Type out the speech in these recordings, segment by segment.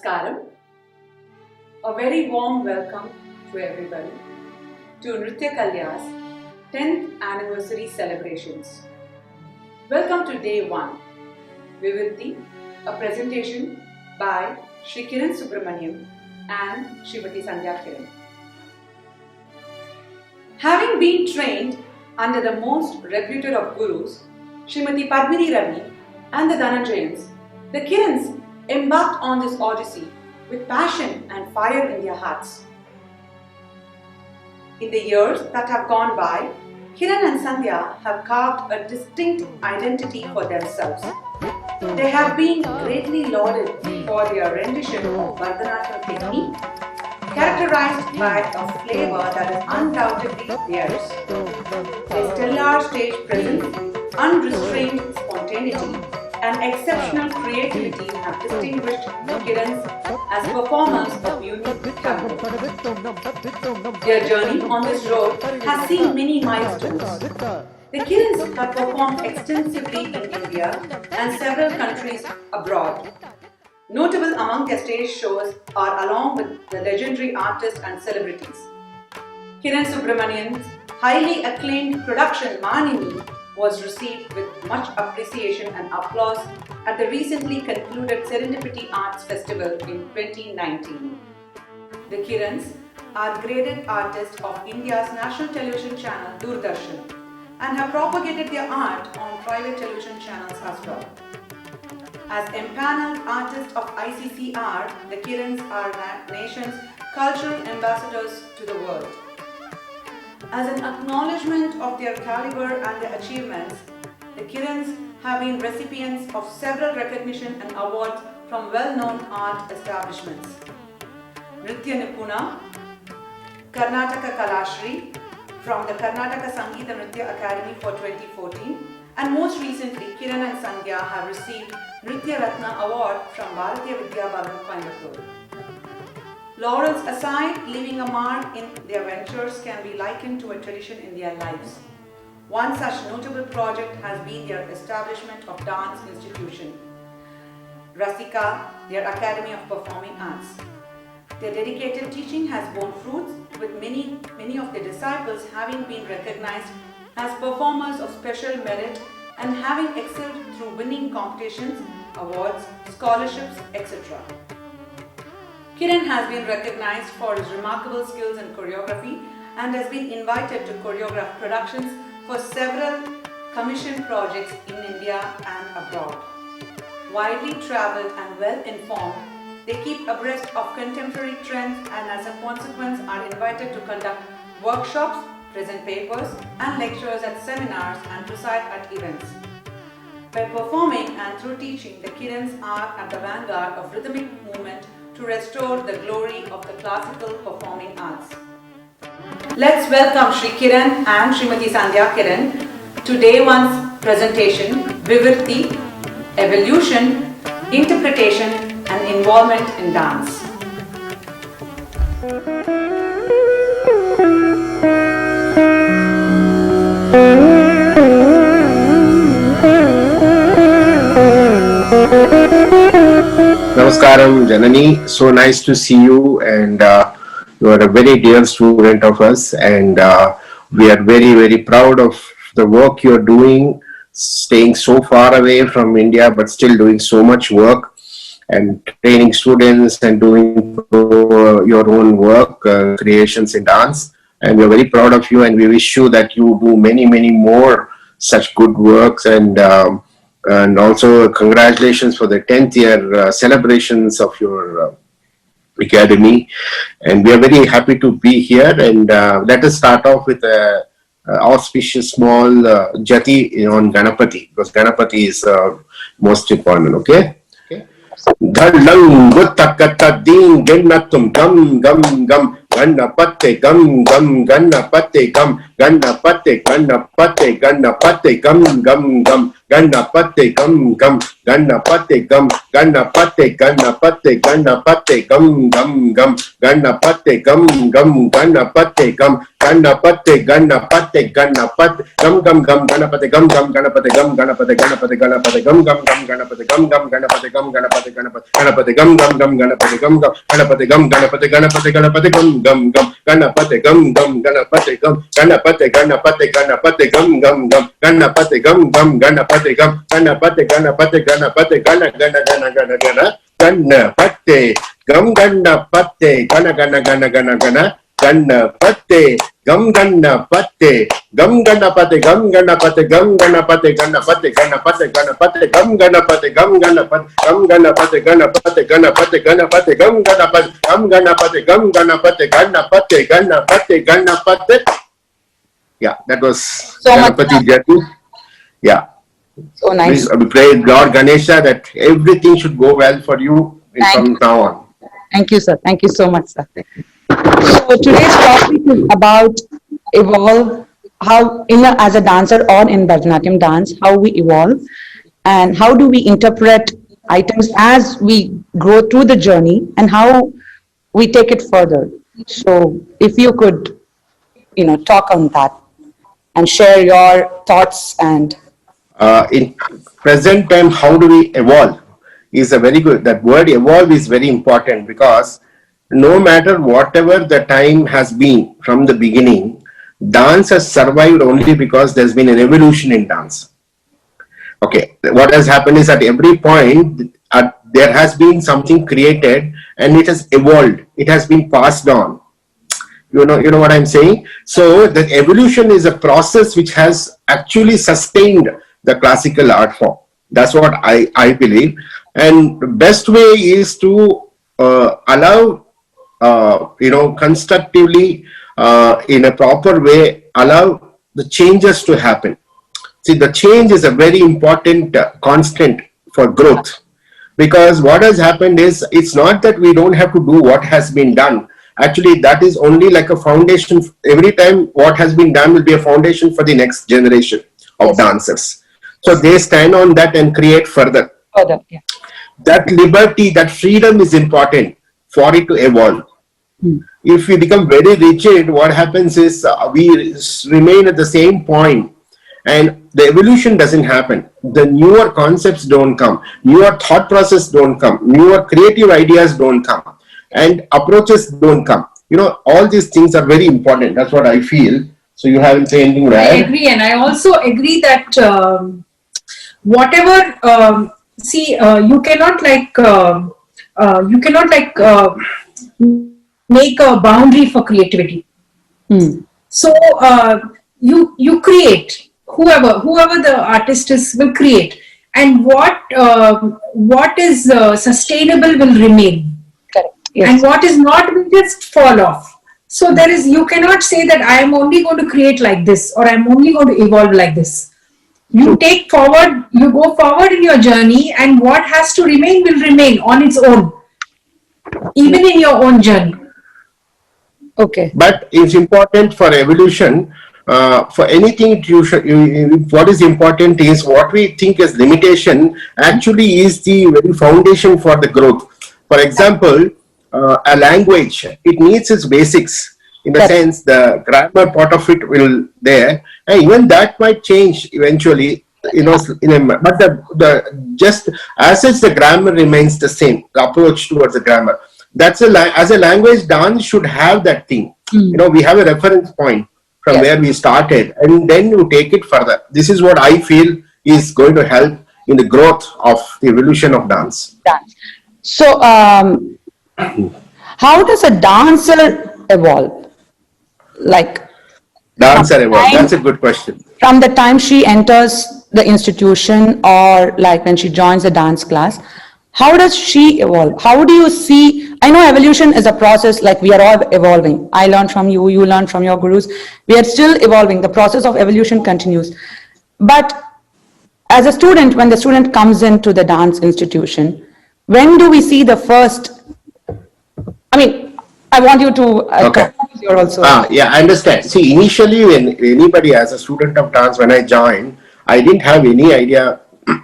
Namaskaram. A very warm welcome to everybody to Nritya Kalya's 10th anniversary celebrations. Welcome to day 1, Vivirthi, a presentation by Shri Kiran Subramaniam and Srimati Sandhya Kiran. Having been trained under the most reputed of gurus, Srimati Padmini Ravi and the Dhananjayans, the Kirans embarked on this odyssey with passion and fire in their hearts. In the years that have gone by, Kiran and Sandhya have carved a distinct identity for themselves. They have been greatly lauded for their rendition of Bharatanatyam technique, characterized by a flavor that is undoubtedly theirs. Their stellar stage presence, unrestrained spontaneity, and exceptional creativity have distinguished the Kirans as performers of unique talent. Their journey on this road has seen many milestones. The Kirans have performed extensively in India and several countries abroad. Notable among their stage shows are along with the legendary artists and celebrities. Kiran Subramanian's highly acclaimed production Manini was received with much appreciation and applause at the recently concluded Serendipity Arts Festival in 2019. The Kirans are graded artists of India's national television channel Doordarshan and have propagated their art on private television channels as well. As empaneled artists of ICCR, the Kirans are the nation's cultural ambassadors to the world. As an acknowledgement of their caliber and their achievements, the Kirans have been recipients of several recognition and awards from well-known art establishments. Nritya Nipuna, Karnataka Kalashri from the Karnataka Sangeeta Nritya Academy for 2014, and most recently Kiran and Sandhya have received Nritya Ratna Award from Bharatiya Vidya Bhavan, Coimbatore. Laurels aside, leaving a mark in their ventures can be likened to a tradition in their lives. One such notable project has been their establishment of dance institution, Rasika, their Academy of Performing Arts. Their dedicated teaching has borne fruits, with many of their disciples having been recognized as performers of special merit and having excelled through winning competitions, awards, scholarships, etc. Kiran has been recognized for his remarkable skills in choreography and has been invited to choreograph productions for several commissioned projects in India and abroad. Widely travelled and well informed, they keep abreast of contemporary trends and as a consequence are invited to conduct workshops, present papers and lectures at seminars and preside at events. By performing and through teaching, the Kirans are at the vanguard of rhythmic movement to restore the glory of the classical performing arts. Let's welcome Shri Kiran and Srimati Sandhya Kiran to day 1's presentation, Vivirthi, Evolution, Interpretation and Involvement in Dance. Namaskaram, Janani. So nice to see you, and you are a very dear student of us, and we are very, very proud of the work you are doing, staying so far away from India, but still doing so much work and training students and doing your own work, creations in dance. And we are very proud of you, and we wish you that you do many, many more such good works, and also congratulations for the 10th year celebrations of your academy. And we are very happy to be here, and let us start off with a auspicious small jati on Ganapati, because Ganapati is most important, okay? Dhalang gutakata ding gennatum gam gam gam Ganapate gam gam Ganapate gam Ganapate, Ganapate, Ganapate, Gum, Gum, Gum, Ganapate, Gum, Gum, Ganapate, Gum, Ganapate, Ganapate, Ganapate, Gum, Gum, Gum, Ganapate, Gum, Gum, Ganapate, Gum, Ganapate, Ganapate, Ganapate, Gum, Gum, Gum, Ganapate, Gum, Gum, Ganapate, Gum, Ganapate, Ganapate, Ganapate, Gum, Gum, Gum, Ganapate, Gum, Gum, Ganapate, Gum, Ganapate, Ganapate, Ganapate, Gum, Gum, Gum, Ganapate, Gum, Gum, Ganapate, Gum, Ganapate, Ganapate, Ganapate, Gum, Gum, Gum, Ganapate, Gum, Gum, Ganapate, Gum, Ganapate, Ganapate, Ganapate, Gum, Gum, Gum, Ganapate, Gum, Gum, Ganapate, Gum, Ganapate, Ganapate, Ganapate, Gana, Gana, Gana, Gana, Gana, Ganapate, Gum, Ganapate, Gana, Gana, Gana, Gana, Gana, Ganapate, Gum, Ganapate, Gum, Ganapate, Gum, Ganapate, Gum, Ganapate, Ganapate, Ganapate, Ganapate, Gum, Ganapate, Gum, Ganapate, Gum, Ganapate, Ganapate, Ganapate, Ganapate, Gum, Ganapate, Gum, Ganapate, Gum, Ganapate, Ganapate, Ganapate, Ganapate. Yeah, that was So much. Ganapati Jatu. Yeah. So nice. We pray Lord Ganesha that everything should go well for you from now on. Thank you, sir. Thank you so much, sir. So today's topic is about evolve, how as a dancer or in Bharatanatyam dance, how we evolve and how do we interpret items as we grow through the journey and how we take it further. So if you could, talk on that and share your thoughts and In present time, how do we evolve is a very good, that word evolve is very important, because no matter whatever the time has been from the beginning, dance has survived only because there's been an evolution in dance. Okay, what has happened is at every point there has been something created and it has evolved, it has been passed on. You know what I'm saying? So the evolution is a process which has actually sustained the classical art form. That's what I believe. And the best way is to allow, constructively, in a proper way, allow the changes to happen. See, the change is a very important constant for growth, because what has happened is, it's not that we don't have to do what has been done. Actually, that is only like a foundation. Every time what has been done will be a foundation for the next generation of dancers. So they stand on that and create further. Yeah. That liberty, that freedom is important for it to evolve. If we become very rigid, what happens is we remain at the same point and the evolution doesn't happen. The newer concepts don't come, newer thought process don't come, newer creative ideas don't come, and approaches don't come. All these things are very important. That's what I feel. So you haven't said anything, right? I agree, and I also agree that whatever you cannot make a boundary for creativity. So you create. Whoever the artist is will create, and what is sustainable will remain. Correct. Yes. And what is not will just fall off. So you cannot say that I am only going to create like this or I am only going to evolve like this. You go forward in your journey, and what has to remain will remain on its own, even in your own journey. Okay. But it's important for evolution. For anything, what is important is what we think is limitation actually is the very foundation for the growth. For example, a language, it needs its basics. In the sense, the grammar part of it will there, and even that might change eventually. But just as such, the grammar remains the same. The approach towards the grammar. As a language, dance should have that thing. We have a reference point from where we started, and then you take it further. This is what I feel is going to help in the growth of the evolution of dance. So, how does a dancer evolve? Dancer evolve. That's a good question. From the time she enters the institution, or like when she joins a dance class, how does she evolve? How do you see? I know evolution is a process, like we are all evolving. I learn from you, you learn from your gurus. We are still evolving. The process of evolution continues. But as a student, when the student comes into the dance institution, when do we see the first, I want you to you're also. Yeah, I understand. See, initially, when anybody as a student of dance, when I joined, I didn't have any idea.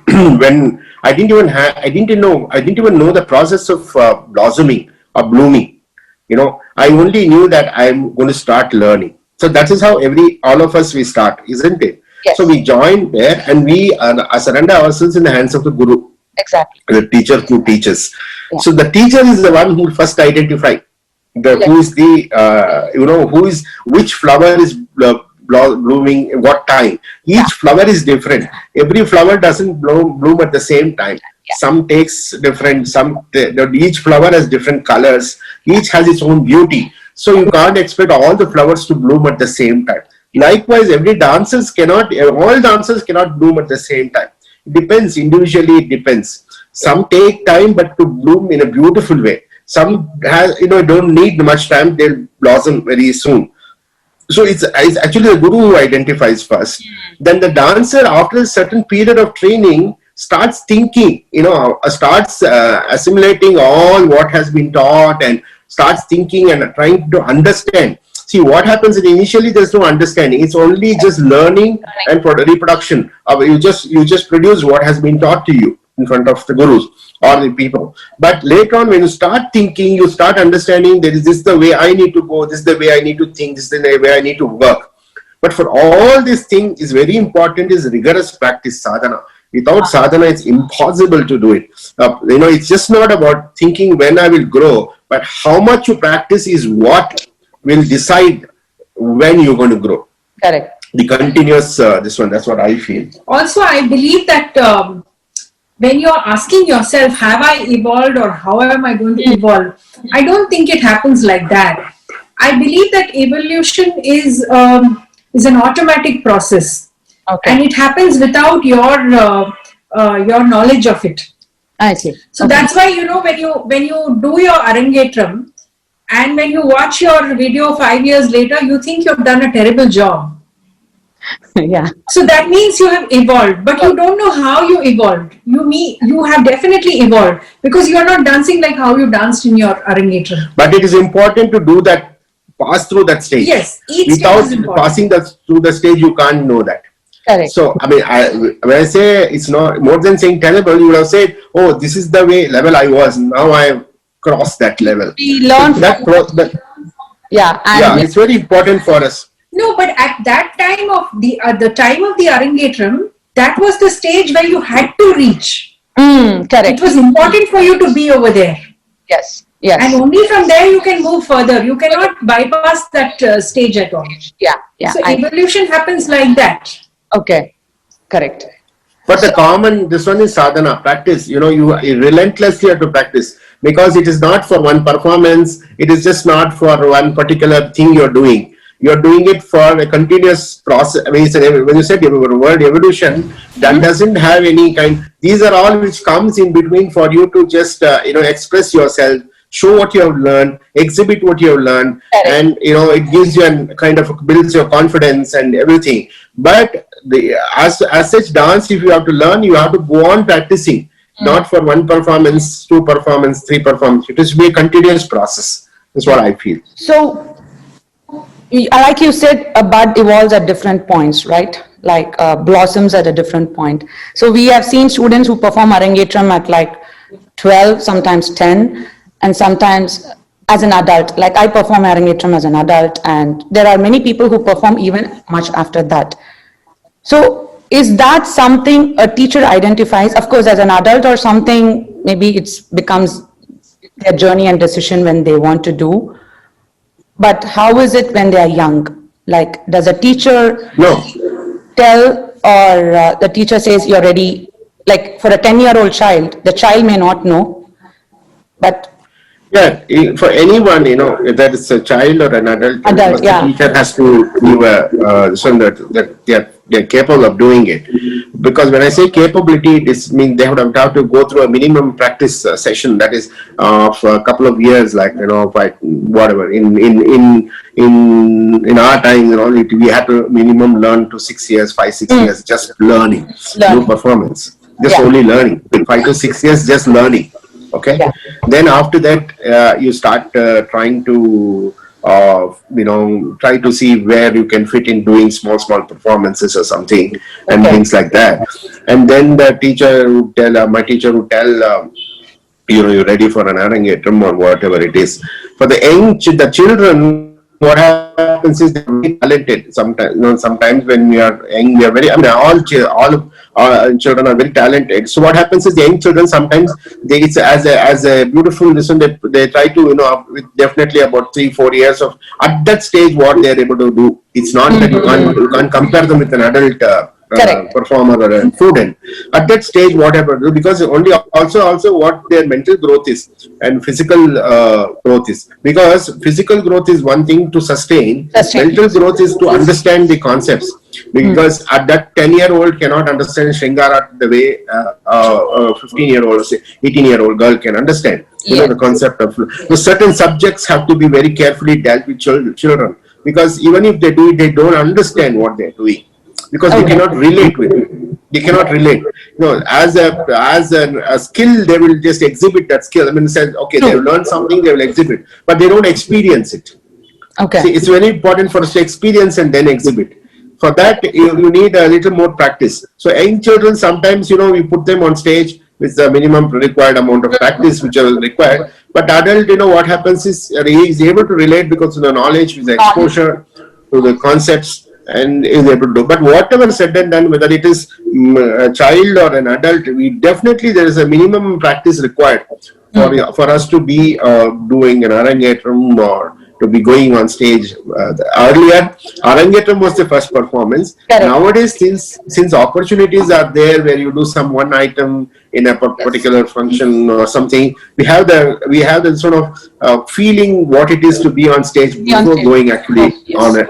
When I didn't even know the process of blossoming or blooming. You know, I only knew that I'm going to start learning. So that is how all of us we start, isn't it? Yes. So we join there and we surrender ourselves in the hands of the guru, Exactly. the teacher who teaches. Yeah. So the teacher is the one who first identify who is the which flower is blooming at what time. Each flower is different. Every flower doesn't bloom at the same time. Some takes different. Each flower has different colors. Each has its own beauty. So you can't expect all the flowers to bloom at the same time. Likewise, all dancers cannot bloom at the same time. It depends. Individually, it depends. Some take time, but to bloom in a beautiful way. Some don't need much time. They'll blossom very soon. So it's actually the guru who identifies first. Then the dancer, after a certain period of training, starts thinking. Starts assimilating all what has been taught and starts thinking and trying to understand. See, what happens is initially there's no understanding. It's only just learning and for reproduction. You just produce what has been taught to you in front of the gurus or the people. But later on, when you start thinking, you start understanding that this is the way I need to go, this is the way I need to think, this is the way I need to work. But for all this thing is very important is rigorous practice, sadhana. Without sadhana, it's impossible to do it. It's just not about thinking when I will grow, but how much you practice is what will decide when you're going to grow. Correct. The continuous, that's what I feel. Also, I believe that when you're asking yourself, have I evolved or how am I going to evolve? I don't think it happens like that. I believe that evolution is an automatic process. Okay. And it happens without your knowledge of it. I see. So that's why, when you do your Arangetram and when you watch your video 5 years later, you think you've done a terrible job. Yeah. So that means you have evolved, but you don't know how you evolved. You have definitely evolved because you are not dancing like how you danced in your Arangetram. But it is important to do that, pass through that stage. Yes, each without stage is important. passing through the stage, you can't know that. Correct. So, when I say it's not more than saying terrible, you would have said, oh, this is the level I was. Now I have crossed that level. We learn Yeah, it's very important for us. No, but at that time of the time of the Arangetram, that was the stage where you had to reach. Correct. It was important for you to be over there. Yes. Yes. And only from there you can move further. You cannot bypass that stage at all. Yeah. Yeah. So evolution happens like that. Okay. Correct. But this one is sadhana, practice. You relentlessly have to practice because it is not for one performance. It is just not for one particular thing you're doing. You're doing it for a continuous process. When you said the word evolution, that doesn't have any kind. These are all which comes in between for you to just express yourself, show what you have learned, exhibit what you have learned, and it gives you a kind of builds your confidence and everything. But as such dance, if you have to learn, you have to go on practicing, not for one performance, 2 performance, 3 performance. It is be a continuous process. That's what I feel. So, like you said, a bud evolves at different points, right? Like blossoms at a different point. So we have seen students who perform Arangetram at like 12, sometimes 10, and sometimes as an adult. Like I perform Arangetram as an adult, and there are many people who perform even much after that. So is that something a teacher identifies, of course, as an adult, or something maybe it becomes their journey and decision when they want to do? But how is it when they are young? Like, does a teacher tell, or the teacher says you're ready? Like for a 10-year-old child, the child may not know, but yeah, for anyone, whether it's a child or an adult, the teacher has to give so that they're capable of doing it. Because when I say capability, it means they would have to go through a minimum practice session that is of a couple of years, like whatever. In our time, we had to minimum learn to 6 years, 5-6 years, just learning, no performance, just only learning. 5 to 6 years, just learning. Okay. Then after that, you start trying to try to see where you can fit in doing small performances or something, and Okay. things like that. And then the teacher would tell, my teacher would tell, you're ready for an Arangetram or whatever it is. For the children, what happens is they're very talented. Sometimes when we are young, we are very, all children are very talented. So what happens is the young children, sometimes it's as a beautiful listen, they try to, with definitely about 3-4 years of, at that stage, what they are able to do. It's not that you can't compare them with an adult, Correct. performer or a student. At that stage, whatever, because only also what their mental growth is and physical growth is. Because physical growth is one thing to sustain. Mental growth is to understand the concepts. Because at that 10-year-old cannot understand Shringara the way a 15-year-old or say 18-year-old girl can understand. The concept of certain subjects have to be very carefully dealt with children. Because even if they do it, they don't understand what they're doing. Because they cannot relate with it. They cannot relate. As a skill, they will just exhibit that skill. I mean, says, okay, they will learn something, they will exhibit, but they don't experience it. Okay. See, it's very important for us to experience and then exhibit. For that, you need a little more practice. So, young children, sometimes, we put them on stage with the minimum required amount of practice which are required. But adult, what happens is he is able to relate because of the knowledge, with the exposure to the concepts, and is able to do. But whatever said and done, whether it is a child or an adult, there is a minimum practice required for us to be doing an Arangetram or to be going on stage. Earlier, Arangetram was the first performance. Correct. Nowadays, since opportunities are there where you do some one item in a particular function or something, we have the sort of feeling what it is to be on stage before going actually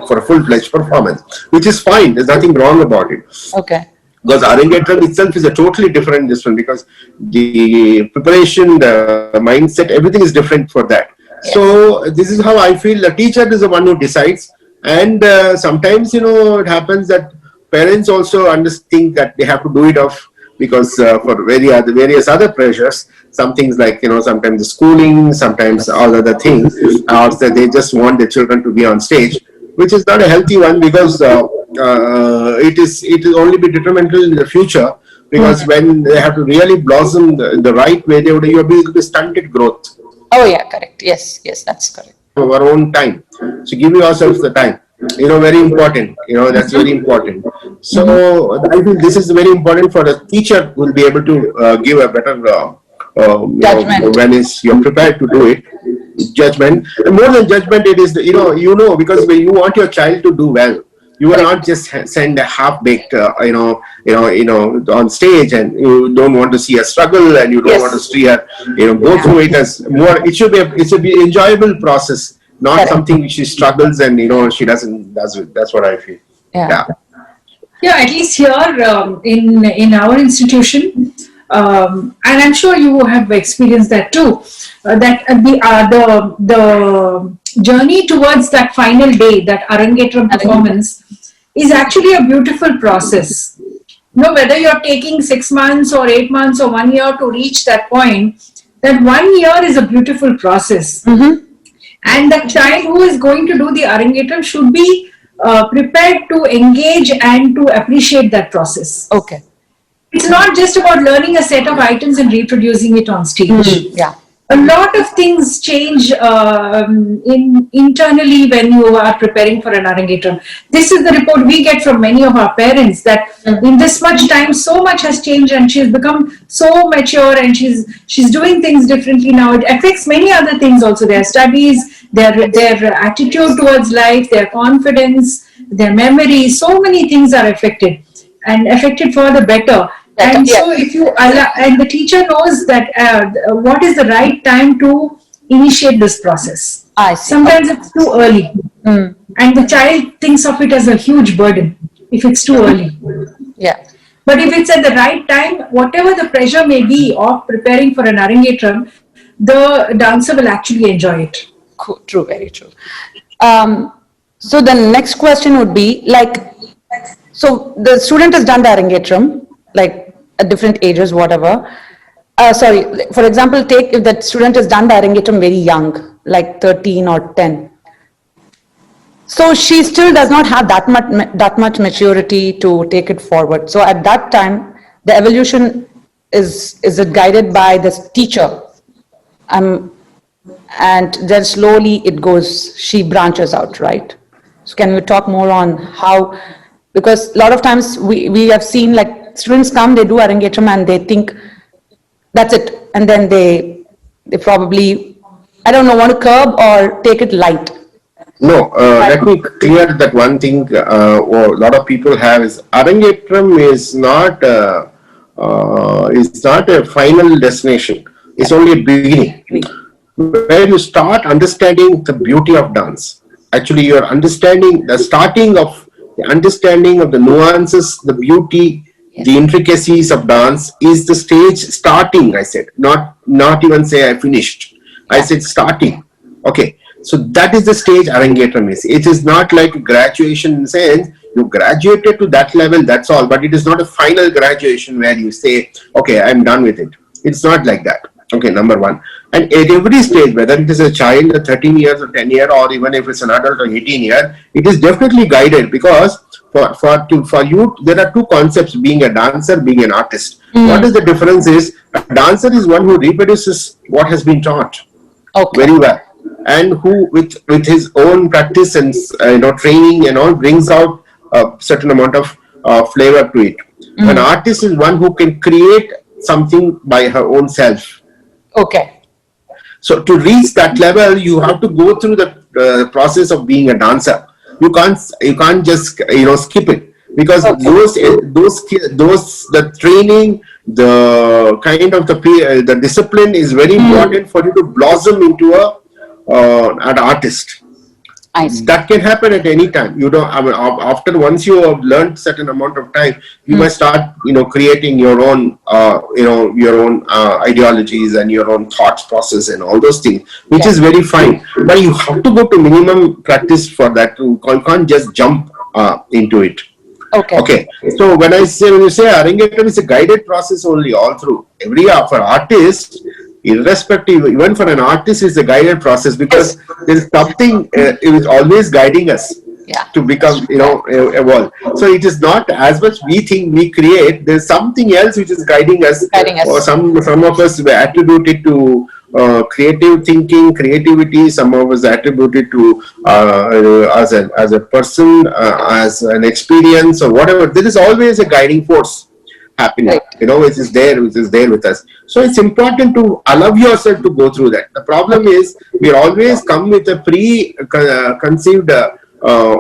for a full-fledged performance, which is fine. There's nothing wrong about it. Okay. Because Arangetram itself is a totally different this one, because the preparation, the mindset, everything is different for that. So this is how I feel. The teacher is the one who decides, and sometimes it happens that parents also think that they have to do it off because for various other pressures. Some things like sometimes the schooling, sometimes all other things, or that they just want their children to be on stage, which is not a healthy one, because it will only be detrimental in the future. Because when they have to really blossom the right way, you will be stunted growth. Oh yeah, correct. Yes, that's correct. Our own time. So give yourselves the time. Very important. That's very important. So I think this is very important for the teacher who will be able to give a better Judgment. when you're prepared to do it. Judgment. And more than judgment, it is because when you want your child to do well, you will not just send a half-baked, on stage, and you don't want to see a struggle, and you don't want to see a, go through it as more. It should be enjoyable process, not something which she struggles and she doesn't does it. That's what I feel. Yeah. At least here in our institution, and I'm sure you have experienced that too. That the journey towards that final day, that Arangetram performance, is actually a beautiful process. Whether you're taking 6 months or 8 months or 1 year to reach that point, that 1 year is a beautiful process. And the child who is going to do the Arangetram should be prepared to engage and to appreciate that process. Okay. It's not just about learning a set of items and reproducing it on stage. Yeah. A lot of things change internally when you are preparing for an Arangetram. This is the report we get from many of our parents, that in this much time, so much has changed and she's become so mature and she's doing things differently now. It affects many other things also, their studies, their attitude towards life, their confidence, their memory. So many things are affected, and affected for the better. And so if you allow, and the teacher knows that what is the right time to initiate this process. I see. Sometimes it's too early, and the child thinks of it as a huge burden if it's too early. Yeah. But if it's at the right time, whatever the pressure may be of preparing for an Arangetram, the dancer will actually enjoy it. Cool. True, very true. So the next question would be so the student has done the Arangetram, at different ages, whatever. For example, take if that student has done the Arangetram very young, like 13 or 10. So she still does not have that much maturity to take it forward. So at that time, the evolution is it guided by this teacher, and then slowly it goes. She branches out, right? So can we talk more on how? Because a lot of times we have seen like students come, they do Arangetram and they think that's it, and then they probably, I don't know, want to curb or take it light. No, let me clear that one thing. A lot of people have is Arangetram is not a final destination. It's only a beginning where you start understanding the beauty of dance. Actually, you're understanding the starting of the understanding of the nuances, the beauty, the intricacies of dance is the stage starting. I said, not even say I finished. I said starting. Okay. So that is the stage Arangetram is. It is not like graduation in the sense you graduated to that level, that's all. But it is not a final graduation where you say, okay, I'm done with it. It's not like that. Okay, number one. And at every stage, whether it is a child, 13 years or 10 years, or even if it's an adult or 18 years, it is definitely guided because for you, there are two concepts, being a dancer, being an artist. What is the difference is, a dancer is one who reproduces what has been taught very well. And who with his own practice and training and all brings out a certain amount of flavor to it. An artist is one who can create something by her own self. Okay. So to reach that level, you have to go through the process of being a dancer. You can't just skip it, because the training, the kind of the discipline is very important for you to blossom into an artist. That can happen at any time. After once you have learned certain amount of time, you must start creating your own ideologies and your own thoughts process and all those things, which is very fine. But you have to go to minimum practice for that. You can't just jump into it. Okay. So when you say Arangetram is a guided process only all through. For artists, irrespective, even for an artist, it's a guided process, because there is something it is always guiding us to become, evolve. So it is not as much we think we create. There's something else which is guiding us. Or some of us attribute it to creative thinking, creativity. Some of us attribute it to as a person, as an experience or whatever. There is always a guiding force happening, which is there with us. So it's important to allow yourself to go through that. The problem is we always come with a pre-conceived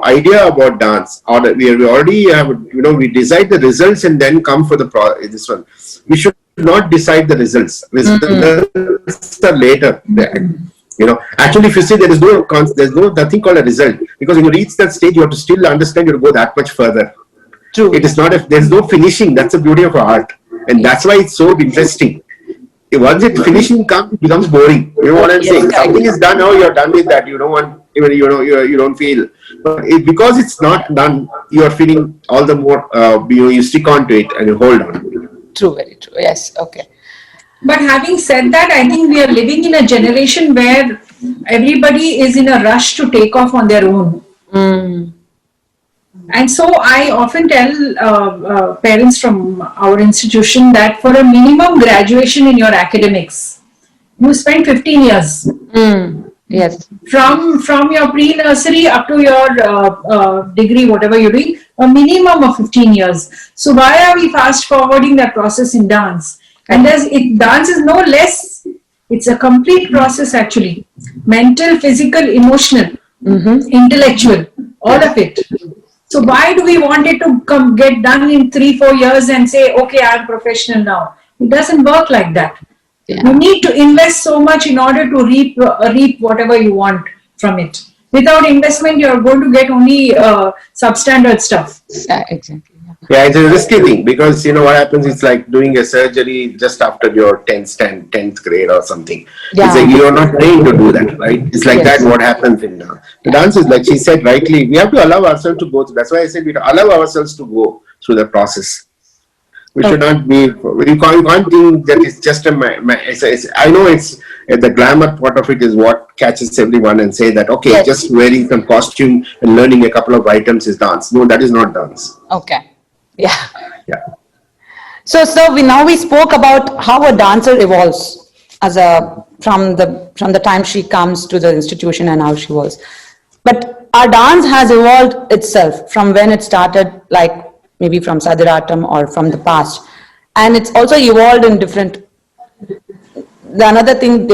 idea about dance, or we already have, we decide the results and then come for this one. We should not decide the results. Results are later. Actually, if you see, there's nothing called a result, because when you reach that stage, you have to still understand. You have to go that much further. True. It is not there's no finishing. That's the beauty of art, and that's why it's so interesting. Once it finishing comes, it becomes boring. You know what I'm saying? Something is done now, you're done with that. You don't want, even you don't feel. But because it's not done, you are feeling all the more. You stick on to it and you hold on. True, very true. Yes. Okay. But having said that, I think we are living in a generation where everybody is in a rush to take off on their own. And so I often tell parents from our institution that for a minimum graduation in your academics, you spend 15 years. Yes. From your pre-nursery up to your degree, whatever you're doing, a minimum of 15 years. So why are we fast forwarding that process in dance? And dance is no less. It's a complete process actually. Mental, physical, emotional, intellectual, all of it. So why do we want it to get done in 3-4 years and say, okay, I'm professional now? It doesn't work like that. You need to invest so much in order to reap whatever you want from it. Without investment, you're going to get only substandard stuff. Yeah, exactly. Yeah, it's a risky thing, because what happens, it's like doing a surgery just after your 10th grade or something. It's like you're not trained to do that, right? It's like that what happens in the dance is, like she said rightly, we have to allow ourselves to go through. That's why I said we allow ourselves to go through the process. We should not be, you can't think that it's just I know it's the glamour part of it is what catches everyone and say that, okay, Yes. just wearing some costume and learning a couple of items is dance. No, that is not dance. Okay. Yeah. Yeah. So, we spoke about how a dancer evolves from the time she comes to the institution and how she evolves. But our dance has evolved itself from when it started, like maybe from Sadhiratam or from the past, and it's also evolved in different. Another thing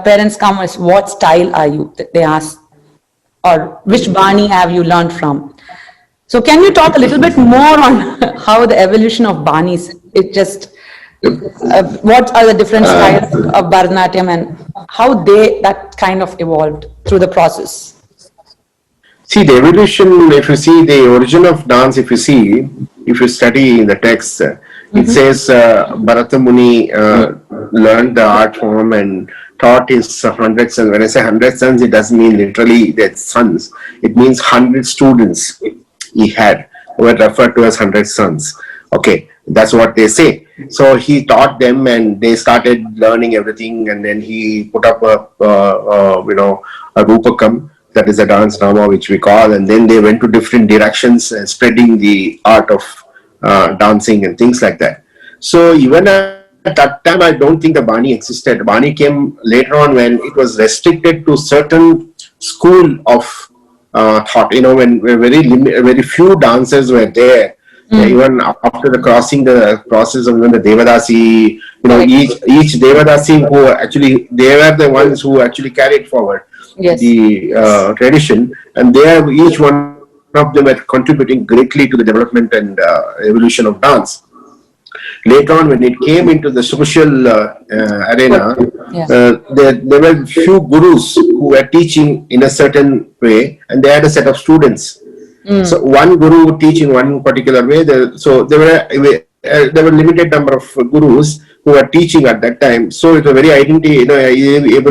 parents come is, what style are you? They ask, or which bani have you learned from? So can you talk a little bit more on how the evolution of banis, what are the different styles of Bharatanatyam and how that kind of evolved through the process? See, the evolution, if you see the origin of dance, if you study in the text, it says Bharata Muni learned the art form and taught his 100 sons. When I say 100 sons, it doesn't mean literally that sons. It means 100 students he had, who were referred to as 100 sons. Okay, that's what they say. So he taught them and they started learning everything, and then he put up a Rupakam. That is a dance drama which we call, and then they went to different directions and spreading the art of dancing and things like that. So even at that time, I don't think the Bani existed. Bani came later on when it was restricted to certain school of thought. When very few dancers were there. Even after the process of even the Devadasi, each Devadasi who actually, they were the ones who actually carried forward the tradition, and each one of them were contributing greatly to the development and evolution of dance. Later on, when it came into the social arena, there were few gurus who were teaching in a certain way, and they had a set of students. So one guru would teach in one particular way. So there were limited number of gurus who were teaching at that time. So it was very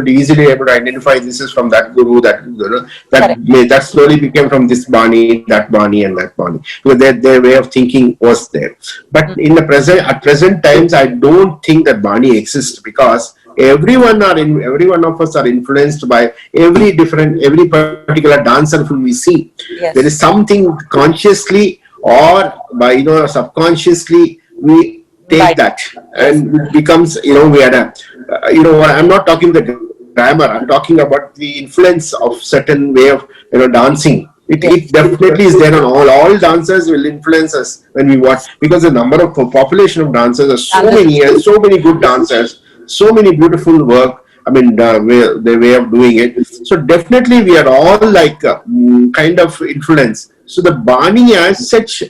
easily able to identify this is from that guru, that slowly became from this Bani, that Bani, and that Bani. Because their way of thinking was there. But at present times, I don't think that Bani exists, because every one of us are influenced by every particular dancer whom we see. Yes. There is something consciously or by subconsciously we take that, and it becomes we had I'm not talking the grammar. I'm talking about the influence of certain way of dancing. It definitely is there on all dancers will influence us when we watch, because the number of population of dancers are so many, and so many good dancers, so many beautiful work. I mean, the way of doing it. So definitely we are all like kind of influence. So the Bani as such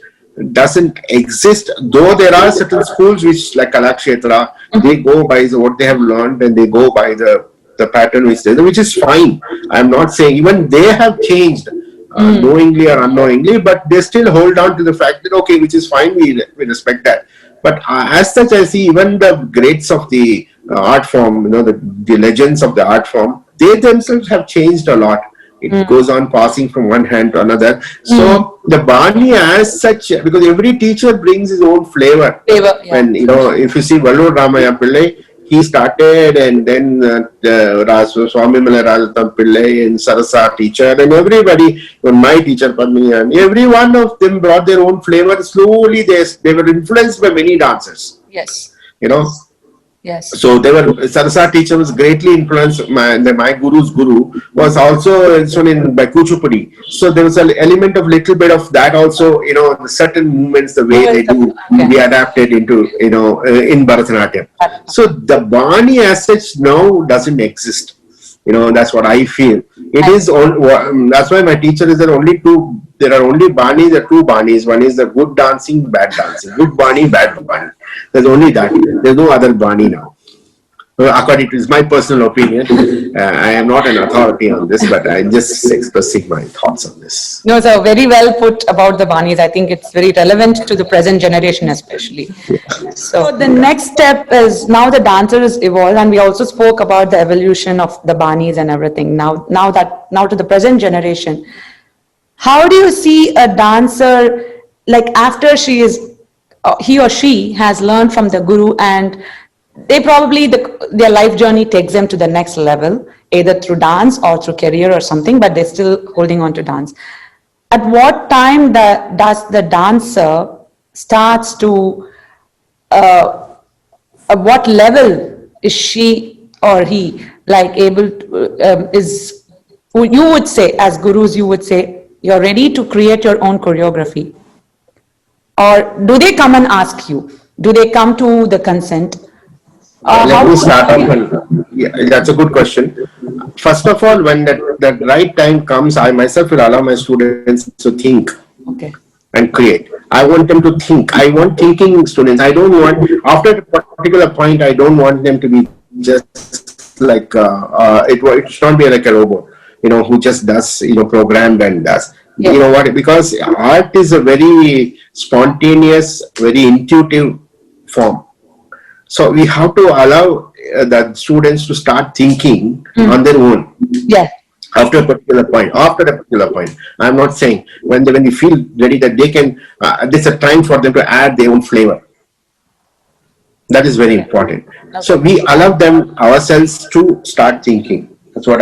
doesn't exist, though there are certain schools which, like Kalakshetra, they go by what they have learned and they go by the pattern which is fine. I'm not saying, even they have changed knowingly or unknowingly, but they still hold on to the fact that okay, which is fine, we respect that. But as such, I see even the greats of the art form, the legends of the art form, they themselves have changed a lot. It goes on passing from one hand to another. So the Bani as such, because every teacher brings his own flavor. And if you see Vallur Ramaya Pillai, he started, and then Swami Mala Rajatam Pillai and Sarasa teacher, and everybody, my teacher Padmini, and every one of them brought their own flavor. Slowly they were influenced by many dancers. Yes. Yes. So Sarasa teacher was greatly influenced. My guru's guru was also by Kuchipudi. So there was an element of little bit of that also. The certain movements, the way they do, we adapted into in Bharatanatyam. So the Bani as such now doesn't exist. That's what I feel. It is that's why my teacher is there are only two Banis, there are two Banis. One is the good dancing, bad dancing. Good Bani, bad Bani. There's only that. There's no other Bani now. According to my personal opinion, I am not an authority on this, but I'm just expressing my thoughts on this. No, so very well put about the Banis. I think it's very relevant to the present generation especially. So the next step is, now the dancer is evolved, and we also spoke about the evolution of the Banis and everything. Now to the present generation, how do you see a dancer, like after she is he or she has learned from the guru, and they probably their life journey takes them to the next level, either through dance or through career or something, but they're still holding on to dance. At what time does the dancer starts to, at what level is she or he like able to, you would say, as gurus, you would say, you're ready to create your own choreography? Or do they come and ask you? Do they come to the consent? Let me start off. Yeah, that's a good question. First of all, when that right time comes, I myself will allow my students to think Okay. and create. I want them to think. I want thinking students. I don't want, after a particular point, I don't want them to be just like, it should not be like a robot, who just does, programmed and does. Yeah. You know what? Because art is a very spontaneous, very intuitive form. So we have to allow the students to start thinking on their own. Yeah. After a particular point. I'm not saying when they feel ready that they can, there's a time for them to add their own flavor. That is very important. So we allow them ourselves to start thinking. That's what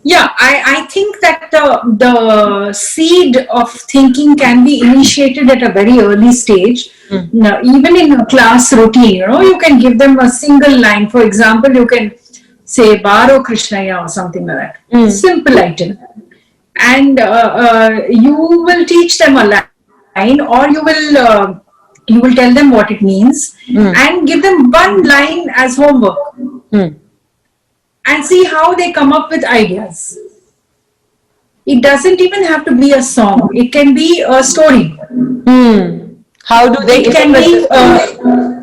Yeah, I think that the seed of thinking can be initiated at a very early stage. Now, even in a class routine, you can give them a single line. For example, you can say Baro Krishnaya or something like that. Simple item. And you will teach them a line, or you will tell them what it means and give them one line as homework. And see how they come up with ideas. It doesn't even have to be a song. It can be a story. How do they It can be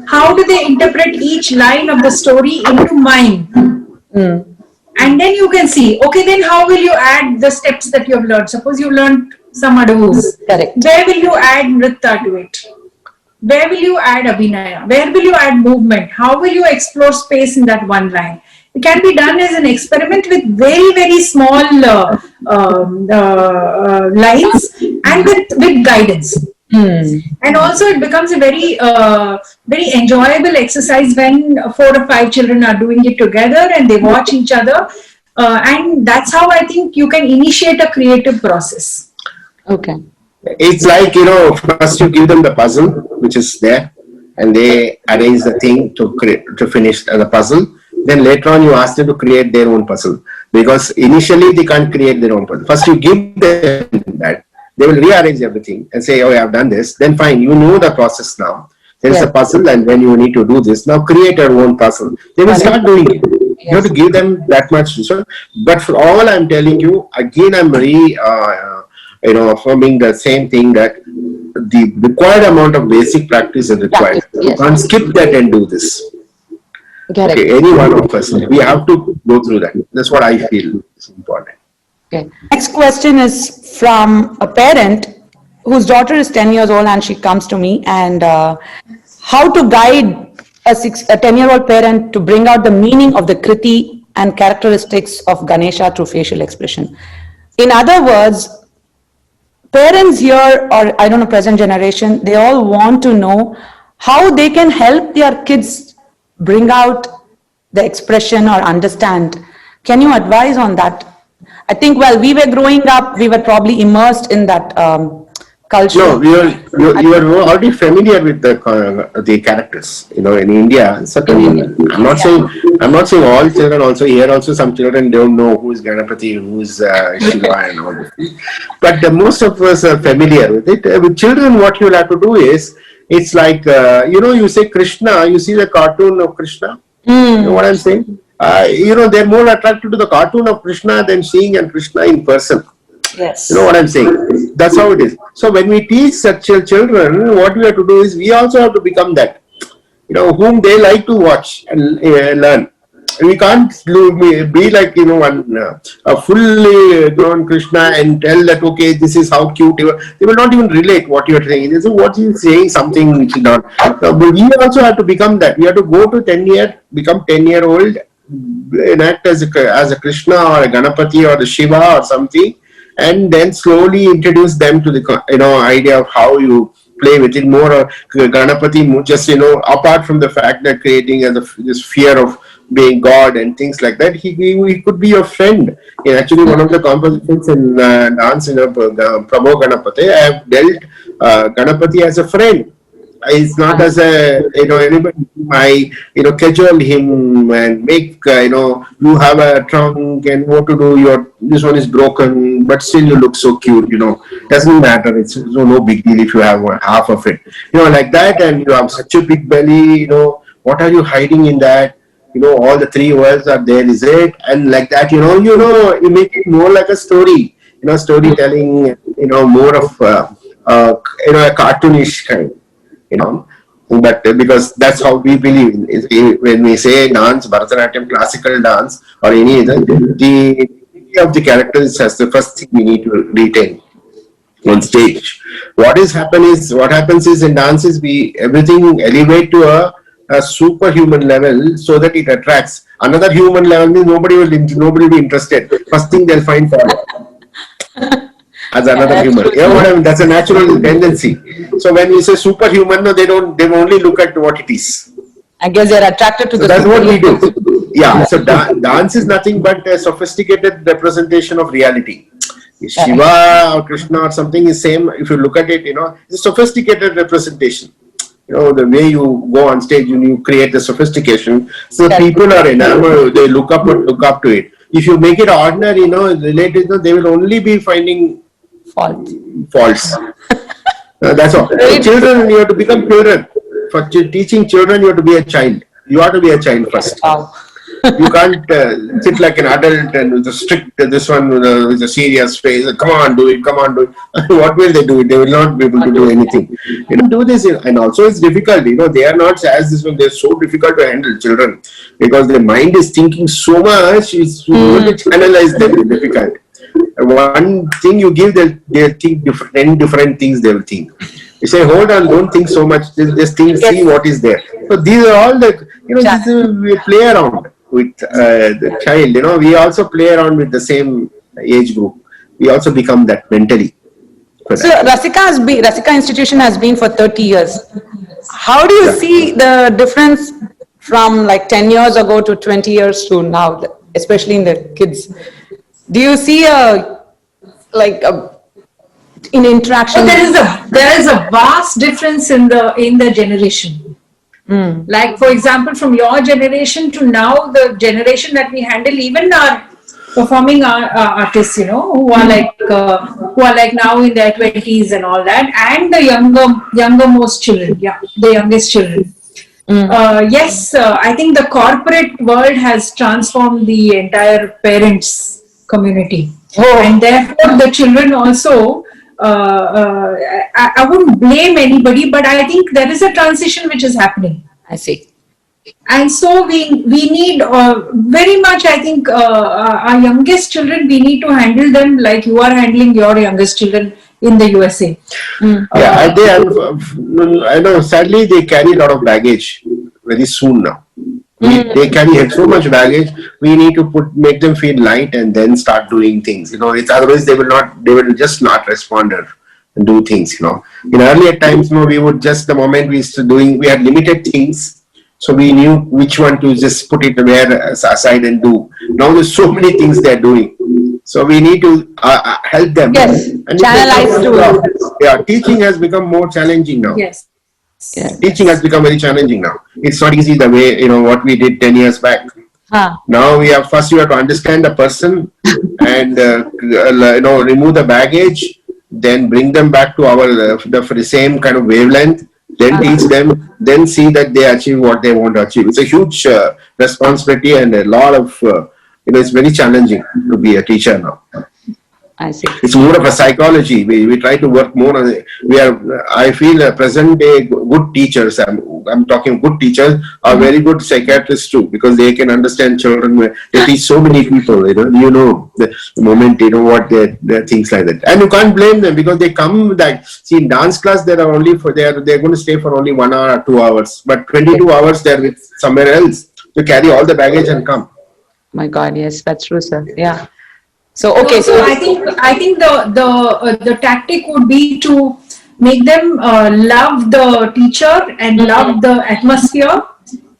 how do they interpret each line of the story into mime? And then you can see, okay, then how will you add the steps that you have learned? Suppose you learned some adavus. Correct. Where will you add nritta to it? Where will you add abhinaya? Where will you add movement? How will you explore space in that one line? It can be done as an experiment with very, very small lines and with guidance. And also it becomes a very, very enjoyable exercise when 4 or 5 children are doing it together and they watch each other. And that's how I think you can initiate a creative process. Okay. It's like, first you give them the puzzle, which is there, and they arrange the thing to finish the puzzle. Then later on you ask them to create their own puzzle, because initially they can't create their own puzzle. First you give them that, they will rearrange everything and say, oh, I have done this. Then fine, you know the process now. There is a puzzle, and then you need to do this. Now create your own puzzle. They will start doing it. You have to give them that much resource. But for all I'm telling you, again, I'm very, affirming the same thing, that the required amount of basic practice is required. You can't skip that and do this. Okay, any one of us, we have to go through that. That's what I feel is important. Okay. Next question is from a parent whose daughter is 10 years old, and she comes to me, and how to guide a 10-year-old parent to bring out the meaning of the kriti and characteristics of Ganesha through facial expression. In other words, parents here, or I don't know, present generation, they all want to know how they can help their kids bring out the expression or understand. Can you advise on that? I think while we were growing up, we were probably immersed in that culture. No, you are already familiar with the characters. In India, certainly. I'm not saying all children. Also here, also some children don't know who is Ganapati, who is Shiva, and all this. But most of us are familiar with it. With children, what you will have to do is, it's like you say Krishna. You see the cartoon of Krishna. You know what I'm saying? They're more attracted to the cartoon of Krishna than seeing a Krishna in person. Yes. You know what I'm saying? That's how it is. So when we teach such children, what we have to do is, we also have to become that, whom they like to watch and learn. We can't be like, a fully grown Krishna and tell that, okay, this is how cute you are. They will not even relate what you are saying. They say, what you saying, something which is not. But we also have to become that. We have to go to become 10-year-old, enact as a Krishna or a Ganapati or a Shiva or something, and then slowly introduce them to the idea of how you play with it more. Ganapati, just apart from the fact that creating this fear of being God and things like that, he could be your friend. Actually, one of the compositions in dance, Prabhu Ganapati, I have dealt Ganapati as a friend. It's not as a anybody. I cajole him and make you have a trunk and what to do. This one is broken, but still you look so cute. Doesn't matter. It's no big deal if you have half of it. Like that, and you have such a big belly. What are you hiding in that? All the three words are there. Is it? And like that, you make it more like a story. Storytelling. More of a cartoonish kind. But because that's how we believe. When we say dance, Bharatanatyam, classical dance, or any other, the dignity of the characters as the first thing we need to retain on stage. What happens is in dances, everything elevate to a superhuman level so that it attracts. Another human level means nobody will be interested. First thing they'll find fault. As another human. What I mean? That's a natural tendency. So when we say superhuman, no, they only look at what it is. I guess they're attracted to So that's what we do. Yeah. So dance is nothing but a sophisticated representation of reality. Shiva or Krishna or something is same. If you look at it, it's a sophisticated representation. The way you go on stage, you create the sophistication. So people are enamored. They look up to it. If you make it ordinary, related, they will only be finding faults. That's all. For children, you have to become children. For teaching children, you have to be a child. You have to be a child first. Wow. You can't sit like an adult and with a strict, this one with a serious face. Come on, do it. What will they do? They will not be able to do anything. Do this. And also it's difficult. They are not as this one. They're so difficult to handle, children. Because their mind is thinking so much. It's to channelize them is difficult. One thing you give, they'll think different things they will think. You say, hold on, don't think so much. Just think, see what is there. So these are all we play around with the child. We also play around with the same age group. We also become that mentally. So Rasika Institution has been for 30 years. How do you see the difference from like 10 years ago to 20 years to now, especially in the kids? Do you see in interaction? There is a vast difference in the generation. Like for example, from your generation to now, the generation that we handle, even our performing artists, who are like now in their 20s and all that, and the youngest children. Yes, I think the corporate world has transformed the entire parents community, and therefore the children also. I wouldn't blame anybody, but I think there is a transition which is happening. I see. And so we need very much, I think, our youngest children, we need to handle them like you are handling your youngest children in the USA. I know, sadly they carry a lot of baggage very soon now. They carry so much baggage. We need to make them feel light and then start doing things. Otherwise they will just not respond and do things. In earlier times, we would just, the moment we had limited things, so we knew which one to just put it aside and do. Now there's so many things they're doing, so we need to help them. Yes, channelize to. Yeah, teaching has become more challenging now. Yes. Yeah. Teaching has become very challenging now. It's not easy the way, what we did 10 years back. Now you have to understand the person and, remove the baggage, then bring them back to the same kind of wavelength, then teach them, then see that they achieve what they want to achieve. It's a huge responsibility and a lot of, it's very challenging to be a teacher now. I see. It's more of a psychology. We try to work more on it. I feel present day good teachers, I'm talking good teachers, are very good psychiatrists too, because they can understand children. They teach so many people, the moment, what they're things like that. And you can't blame them because they come in dance class, they're going to stay for only 1 hour or 2 hours, but 22 hours they're with somewhere else to carry all the baggage and come. My God, yes, that's true, sir. Yeah. So okay, so I think the tactic would be to make them love the teacher and love the atmosphere,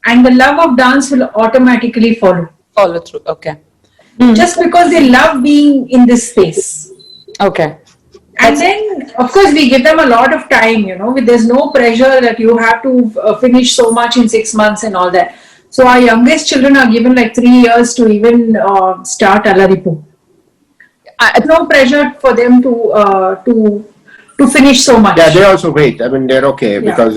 and the love of dance will automatically follow. Follow through. Okay. Just because they love being in this space. Okay. And then, of course, we give them a lot of time, there's no pressure that you have to finish so much in 6 months and all that. So our youngest children are given like 3 years to even start Alaripu. No pressure for them to finish so much. Yeah, they also wait. I mean, they're okay because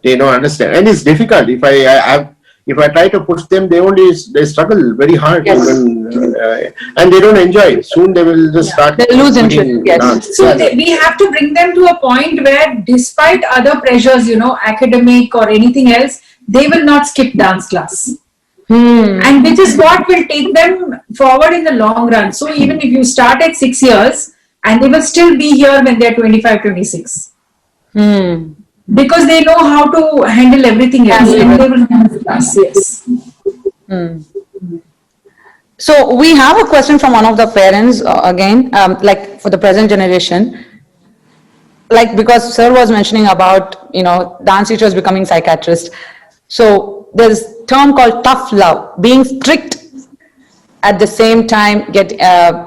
they don't understand, and it's difficult. If I try to push them, they struggle very hard, Yes. even, and they don't enjoy it. Soon they will just start. They lose interest, quitting yes. dance. So Yeah. we have to bring them to a point where, despite other pressures, academic or anything else, they will not skip dance class. And which is what will take them forward in the long run. So even if you start at 6 years, and they will still be here when they're 25, 26. Because they know how to handle everything else. And they will have class, yes. So we have a question from one of the parents again, like for the present generation, like because sir was mentioning about, dance teachers becoming psychiatrists. So there's term called tough love, being strict at the same time,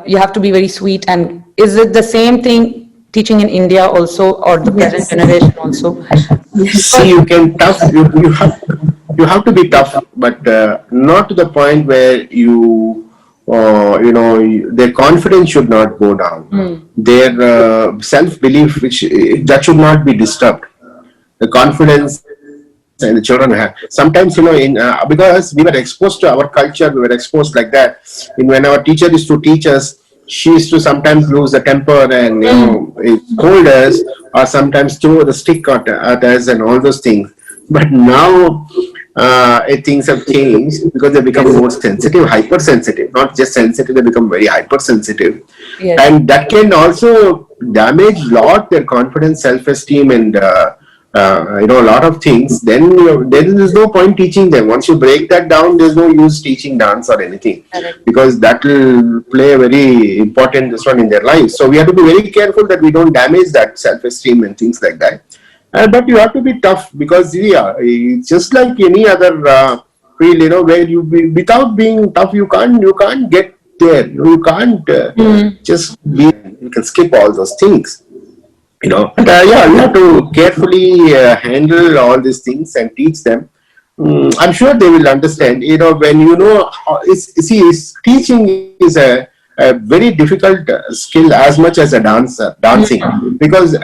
you have to be very sweet. And is it the same thing teaching in India also, or the present generation also? See, you can tough. You have to be tough, but not to the point where their confidence should not go down. Their self-belief, that should not be disturbed. The confidence and the children have. Sometimes, because we were exposed to our culture, we were exposed like that. When our teacher used to teach us, she used to sometimes lose the temper and scold us, or sometimes throw the stick at us and all those things. But now things have changed because they become more sensitive, hypersensitive. Not just sensitive, they become very hypersensitive. Yes. And that can also damage a lot their confidence, self-esteem, and a lot of things. Then there's no point teaching them. Once you break that down, there's no use teaching dance or anything. Correct. Because that will play a very important one in their lives. So we have to be very careful that we don't damage that self-esteem and things like that. But you have to be tough, because it's just like any other field, where without being tough, you can't get there. You can't just be. You can skip all those things. But you have to carefully handle all these things and teach them. I'm sure they will understand. When teaching is a very difficult skill as much as dancing, because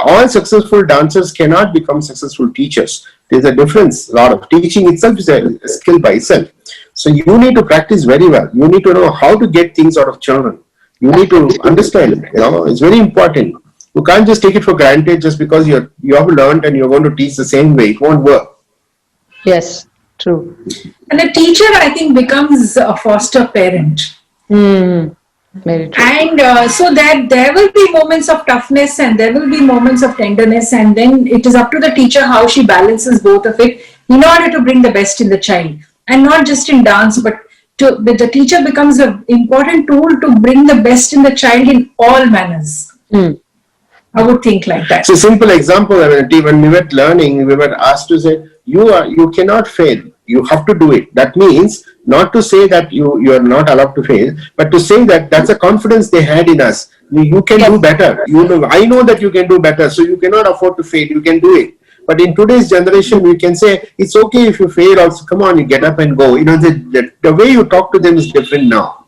all successful dancers cannot become successful teachers. There's a difference. A lot of teaching itself is a skill by itself. So you need to practice very well. You need to know how to get things out of children. You need to understand. It's very important. You can't just take it for granted just because you have learned and you're going to teach the same way. It won't work. Yes, true. And a teacher, I think, becomes a foster parent. Very true. And so that there will be moments of toughness and there will be moments of tenderness, and then it is up to the teacher how she balances both of it in order to bring the best in the child. And not just in dance, but the teacher becomes an important tool to bring the best in the child in all manners. I would think like that. So, simple example, when we were learning, we were asked to say, you cannot fail. You have to do it. That means not to say that you are not allowed to fail, but to say that that's a confidence they had in us. You can do better. I know that you can do better, so you cannot afford to fail. You can do it. But in today's generation, we can say it's okay if you fail. Also, come on, you get up and go. The way you talk to them is different now.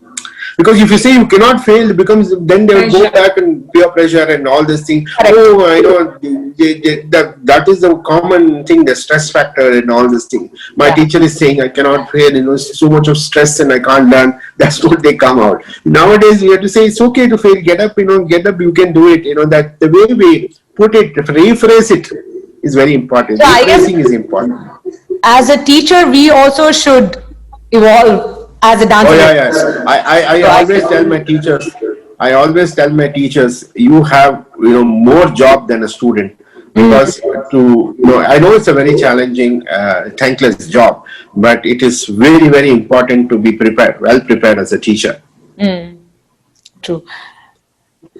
Because if you say you cannot fail, then they will go back and peer pressure and all this thing. Oh, I know that is the common thing, the stress factor and all this thing. My teacher is saying I cannot fail. So much of stress and I can't learn. That's what they come out. Nowadays, you have to say it's okay to fail. Get up, get up. You can do it. That the way we put it, rephrase it is very important. So Rephrasing is important. As a teacher, we also should evolve. As a dancer. Oh yeah. I always tell my teachers. You have more job than a student, because I know it's a very challenging, thankless job, but it is very, very important to be well prepared as a teacher. True.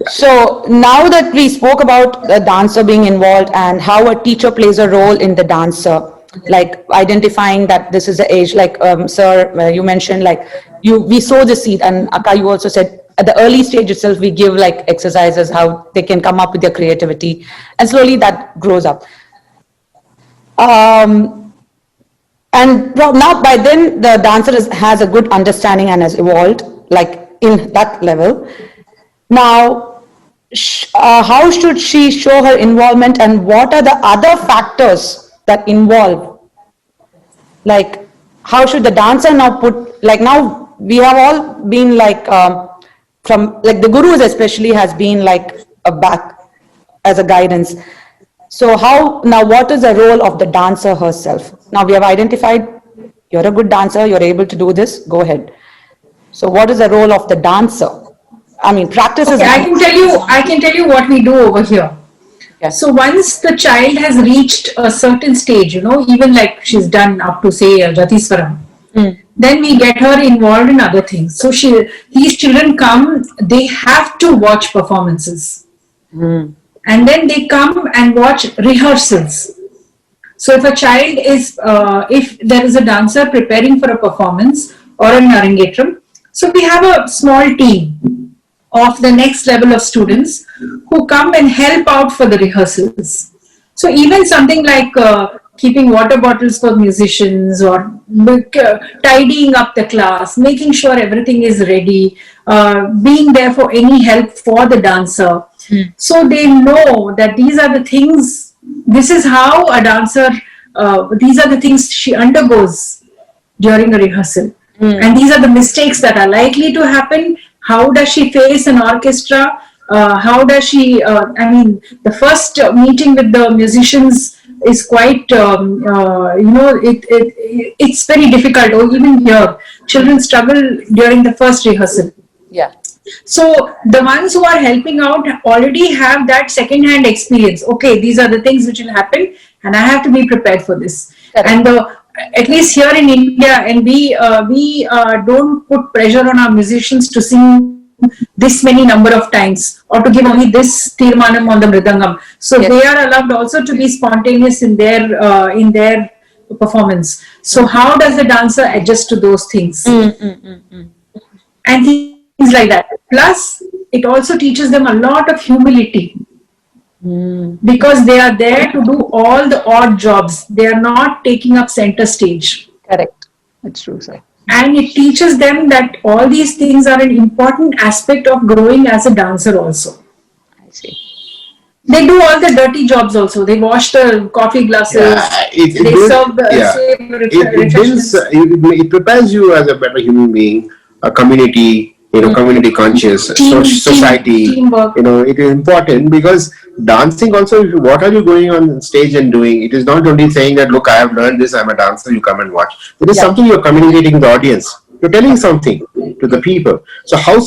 So now that we spoke about the dancer being involved and how a teacher plays a role in the dancer, like identifying that this is the age, like sir, you mentioned, like we sow the seed, and Akka, you also said at the early stage itself we give like exercises how they can come up with their creativity, and slowly that grows up. And now by then the dancer has a good understanding and has evolved like in that level. Now, how should she show her involvement, and what are the other factors that involve? Like, how should the dancer now put, like now we have all been like, from, like the gurus especially has been like a back as a guidance. So how, now what is the role of the dancer herself? Now we have identified, you're a good dancer, you're able to do this, go ahead. So what is the role of the dancer? I mean, practice is. Okay, I can tell you what we do over here. Yes. So once the child has reached a certain stage, you know, even like she's done up to say Jatiswaram, then we get her involved in other things. So these children come, they have to watch performances. And then they come and watch rehearsals. So if a child is, if there is a dancer preparing for a performance or an arangetram, so we have a small team of the next level of students who come and help out for the rehearsals. So even something like keeping water bottles for musicians, or tidying up the class, making sure everything is ready, being there for any help for the dancer. So they know that these are the things, this is how a dancer, these are the things she undergoes during a rehearsal. And these are the mistakes that are likely to happen. How does she face an orchestra? How does she, I mean, the first meeting with the musicians is quite, you know, it's very difficult. Or even here, children struggle during the first rehearsal. Yeah. So the ones who are helping out already have that second-hand experience. Okay, these are the things which will happen, and I have to be prepared for this. Correct. And at least here in India, and we don't put pressure on our musicians to sing this many number of times, or to give only this tirmanam on the mridangam. So Yes. they are allowed also to be spontaneous in their performance. So how does the dancer adjust to those things? And things like that. Plus, it also teaches them a lot of humility. Because they are there to do all the odd jobs. They are not taking up center stage. Correct. That's true, sir. And it teaches them that all these things are an important aspect of growing as a dancer also. I see. They do all the dirty jobs also. They wash the coffee glasses. They serve the refreshments. It prepares you as a better human being, a community, community conscious, society. Teamwork. It is important because dancing also, what are you going on stage and doing? It is not only saying that, look, I have learned this, I'm a dancer, you come and watch. It is something you're communicating to the audience. You're telling something to the people. So how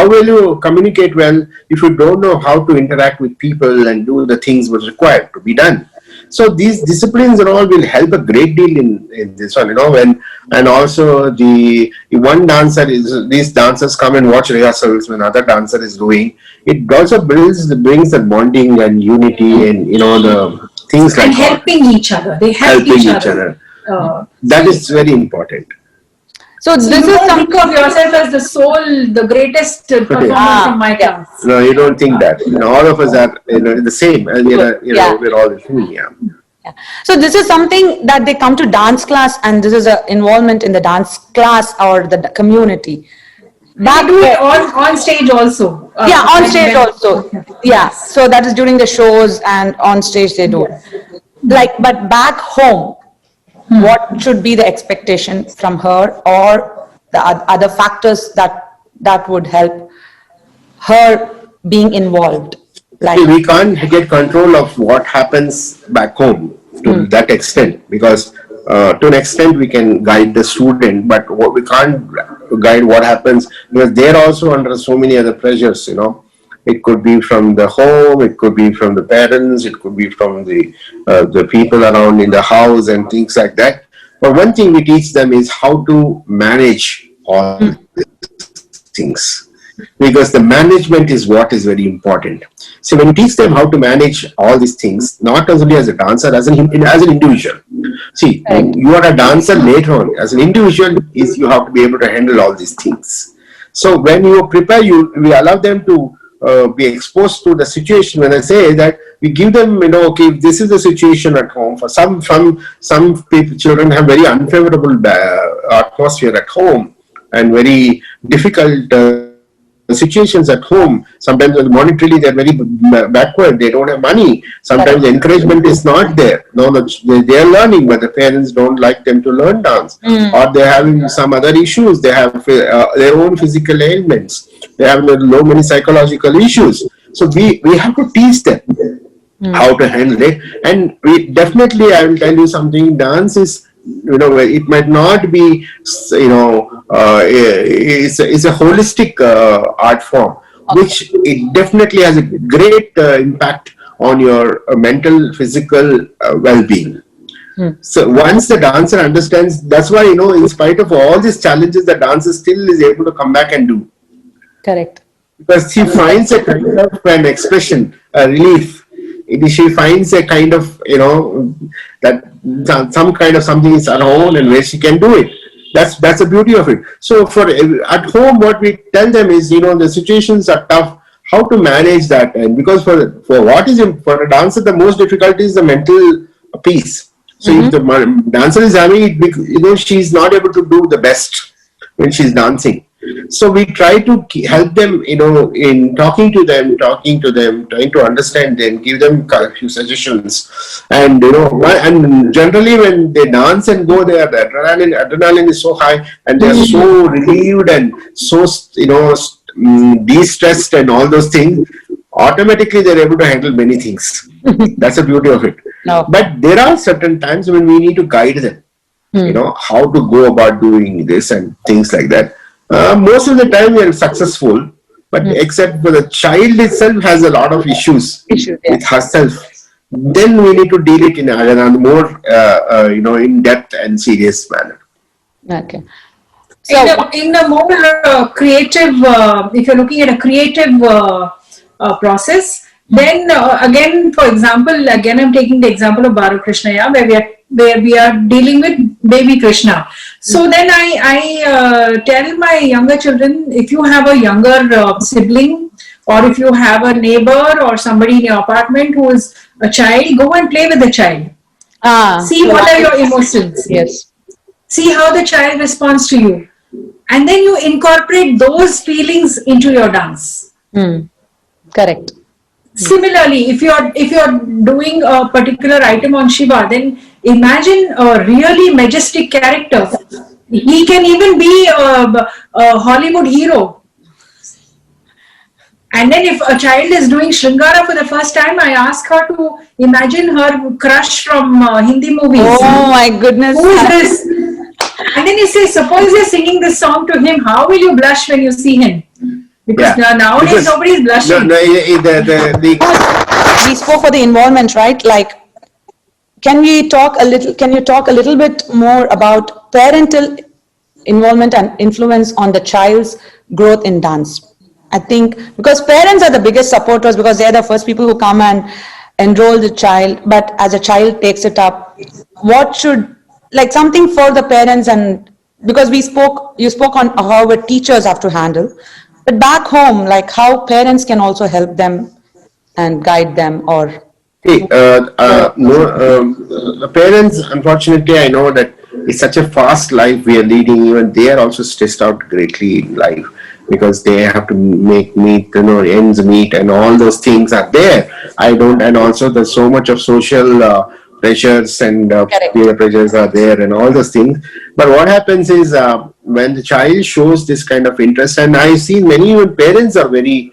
will you communicate well if you don't know how to interact with people and do the things what's required to be done? So these disciplines and all will help a great deal in this one, and also one dancer these dancers come and watch rehearsals when other dancer is doing. It also brings the bonding and unity and, the things like and helping each other. They help each other. That is very important. So So this you is don't think of yourself as the greatest performer from my class. No, you don't think that. All of us are the same. We're all the same. Yeah. So this is something that they come to dance class, and this is an involvement in the dance class or the community. They do it on stage also. On stage also. Yeah, so that is during the shows, and on stage they do. But back home, what should be the expectation from her, or the other factors that would help her being involved? We can't get control of what happens back home to that extent, because to an extent we can guide the student, but we can't guide what happens, because they're also under so many other pressures. It could be from the home, it could be from the parents, it could be from the people around in the house and things like that. But one thing we teach them is how to manage all these things. because the management is what is very important. So when you teach them how to manage all these things, not only as a dancer, as an individual. See, Right. you are a dancer later on. As an individual, is you have to be able to handle all these things. So when you prepare, we allow them to be exposed to the situation. When I say that, we give them, okay, this is the situation at home. For some people, children have very unfavorable atmosphere at home and very difficult situations at home. Sometimes monetarily they're very backward. They don't have money. Sometimes the encouragement is not there. No, they are learning, but the parents don't like them to learn dance, or they're having some other issues. They have their own physical ailments. They have many psychological issues. So we have to teach them how to handle it. And we definitely, I will tell you something. Dance is, it might not be, it's a holistic art form, which it definitely has a great impact on your mental, physical well-being. So once the dancer understands, that's why, in spite of all these challenges, the dancer still is able to come back and do. Correct. Because she finds a kind of an expression, a relief. She finds a kind of, that some kind of something is her own and where she can do it. That's the beauty of it. So at home, what we tell them is, the situations are tough, how to manage that. And because for a dancer, the most difficult is the mental peace. So if the dancer is having it, she's not able to do the best when she's dancing. So we try to help them, in talking to them, trying to understand them, give them a few suggestions. And, and generally when they dance and go there, the adrenaline is so high and they're so relieved and so, de-stressed and all those things. Automatically they're able to handle many things. That's the beauty of it. No. But there are certain times when we need to guide them, how to go about doing this and things like that. Most of the time we are successful, but except for the child itself has a lot of issues with herself. Then we need to deal it in a more, in depth and serious manner. Okay. So, in a more creative, if you're looking at a creative process, then again, for example, I'm taking the example of Baru Krishna, where we are dealing with baby Krishna. So then I tell my younger children, if you have a younger sibling, or if you have a neighbor or somebody in your apartment who is a child, go and play with the child. See what are your emotions. Yes. See how the child responds to you. And then you incorporate those feelings into your dance. Correct. Similarly, if you're doing a particular item on Shiva, then imagine a really majestic character. He can even be a Hollywood hero. And then if a child is doing Shringara for the first time, I ask her to imagine her crush from Hindi movies. Oh my goodness. Who is this? And then you say, suppose you're singing this song to him, how will you blush when you see him? Because nowadays nobody is blushing. We spoke for the involvement, right? Like, can you talk a little bit more about parental involvement and influence on the child's growth in dance? I think because parents are the biggest supporters, because they're the first people who come and enroll the child. But as a child takes it up, what should, like, something for the parents? And because you spoke on how the teachers have to handle, but back home, like how parents can also help them and guide them, or parents, unfortunately, I know that it's such a fast life we are leading. Even they are also stressed out greatly in life, because they have to ends meet, and all those things are there. And also there's so much of social pressures and peer pressures are there and all those things. But what happens is when the child shows this kind of interest, and I've seen many even parents are very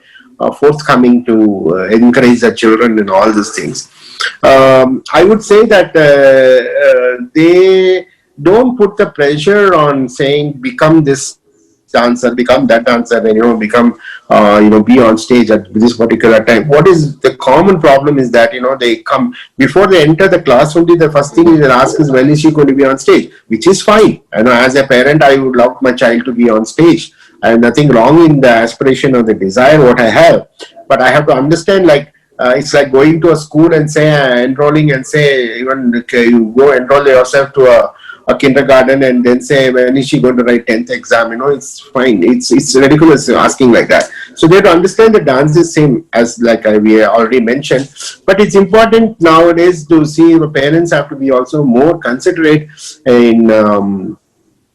forthcoming to encourage the children and all these things. I would say that they don't put the pressure on saying become this dancer, become that dancer, and become be on stage at this particular time. What is the common problem is that they come before they enter the class. Only the first thing they ask is, when is she going to be on stage, which is fine. As a parent, I would love my child to be on stage. have nothing wrong in the aspiration or the desire what I have, but I have to understand, like, it's like going to a school and say enrolling and say, even okay, you go enroll yourself to a kindergarten and then say, when is she going to write 10th exam? It's fine. It's ridiculous asking like that. So they have to understand the dance is same as like we already mentioned, but it's important nowadays to see the parents have to be also more considerate in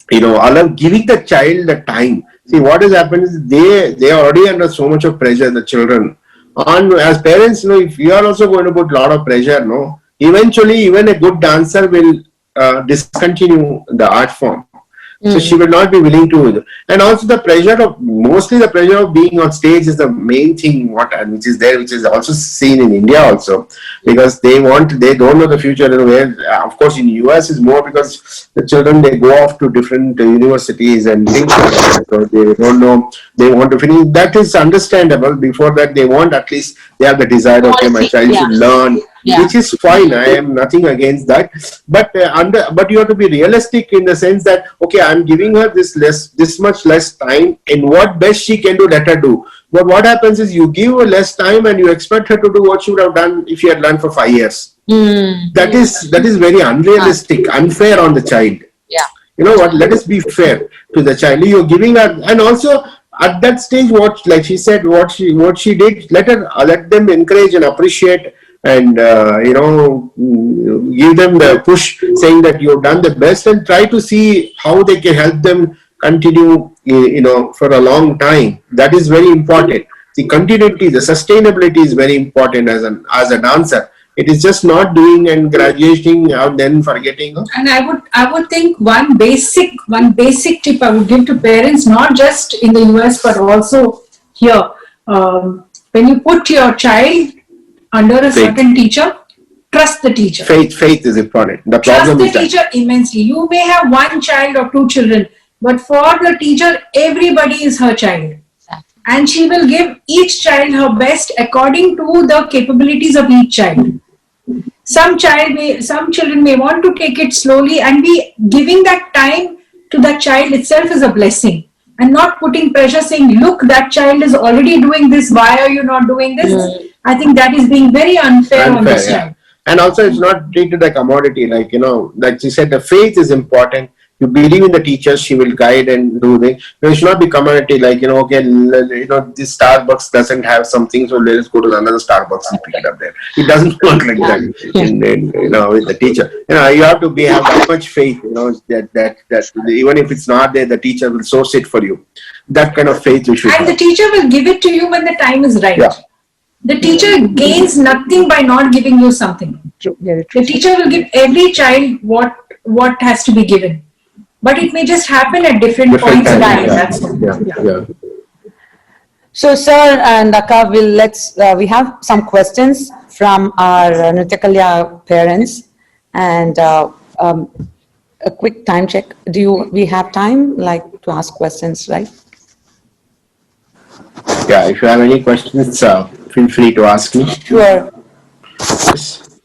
giving the child the time. See, what has happened is they are already under so much of pressure, the children. On as parents, if you are also going to put a lot of pressure, eventually even a good dancer will discontinue the art form. So she will not be willing to, and also mostly the pressure of being on stage is the main thing which is also seen in India also, because they don't know the future. Of course in US is more because the children, they go off to different universities and things like that, so they don't know, they want to finish. That is understandable. Before that, they want, at least they have the desire, okay, my child should learn. Yeah. Which is fine. I am nothing against that, but you have to be realistic in the sense that, okay, I'm giving her this much less time, and what best she can do, let her do. But what happens is you give her less time and you expect her to do what she would have done if she had learned for 5 years. That is very unrealistic, unfair on the child. Yeah. You know what? Let us be fair to the child. You're giving her, and also at that stage, like she said, what she did, let them encourage and appreciate. And give them the push, saying that you've done the best, and try to see how they can help them continue for a long time. That is very important. The continuity, the sustainability is very important as a dancer. It is just not doing and graduating and then forgetting. And I would think one basic tip I would give to parents, not just in the US but also here, when you put your child under a certain teacher, trust the teacher. Faith is important. The problem trust the teacher immensely. You may have one child or two children, but for the teacher, everybody is her child. And she will give each child her best according to the capabilities of each child. Some children may want to take it slowly, and be giving that time to that child itself is a blessing. And not putting pressure, saying, look, that child is already doing this, why are you not doing this? I think that is being very unfair on this child. And also, it's not treated like a commodity. Like she said, the faith is important. You believe in the teacher, she will guide and do things. It should not be commodity, like, okay, this Starbucks doesn't have something, so let's go to another Starbucks and pick it up there. It doesn't work like that with the teacher. You have to have that much faith, that even if it's not there, the teacher will source it for you. That kind of faith you should have. And the teacher will give it to you when the time is right. Yeah. The teacher gains nothing by not giving you something. True, very true. The teacher will give every child what has to be given. But it may just happen at different points in time. That's all. Yeah. So, sir and Akka, we have some questions from our Nrityakalya parents, and a quick time check. We have time, to ask questions, right? Yeah, if you have any questions, feel free to ask me. Sure. Yes.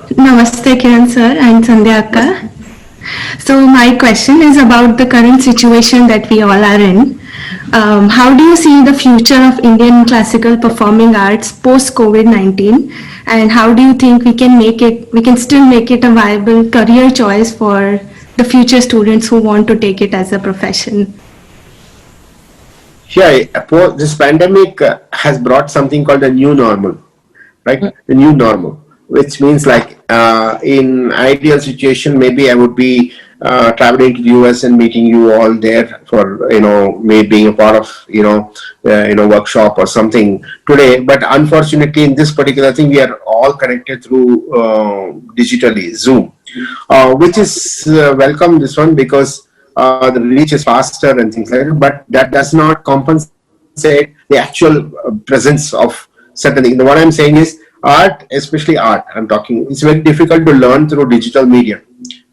Namaste, Kiran sir and Sandhya Akka. So my question is about the current situation that we all are in. How do you see the future of Indian classical performing arts post COVID-19, and how do you think we can still make it a viable career choice for the future students who want to take it as a profession? Yeah, this pandemic has brought something called a new normal, right? The new normal, which means in ideal situation, maybe I would be traveling to the US and meeting you all there for, maybe being a part of, workshop or something today. But unfortunately, in this particular thing, we are all connected through digitally, Zoom, which is welcome, this one, because the reach is faster and things like that, but that does not compensate the actual presence of certain things. What I'm saying is, art, especially art, it's very difficult to learn through digital media.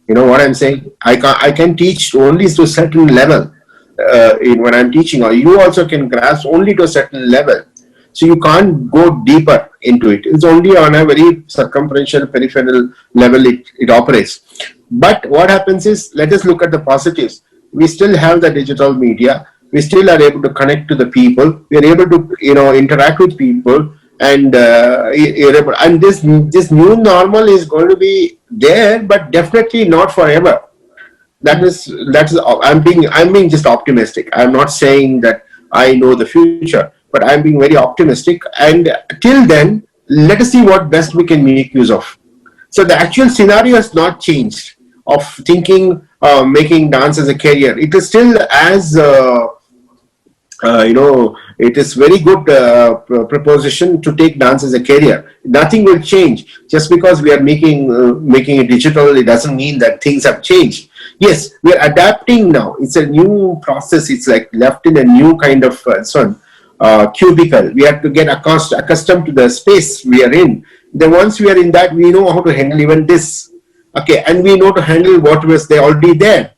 You know what I'm saying? I can teach only to a certain level when I'm teaching, or you also can grasp only to a certain level. So you can't go deeper into it. It's only on a very circumferential, peripheral level it operates. But what happens is, let us look at the positives. we still have the digital media. We still are able to connect to the people. We are able to, interact with people, and and this new normal is going to be there, but definitely not forever. That is I'm being just optimistic. I'm not saying that I know the future, but I'm being very optimistic. And till then, let us see what best we can make use of. So the actual scenario has not changed of thinking, making dance as a career. It is still as it is very good proposition to take dance as a career. Nothing will change just because we are making it digital. It doesn't mean that things have changed. Yes, we are adapting now. It's a new process. It's like left in a new kind of cubicle. We have to get accustomed to the space we are in. Then once we are in that, we know how to handle even this. Okay, and we know to handle what was there already there.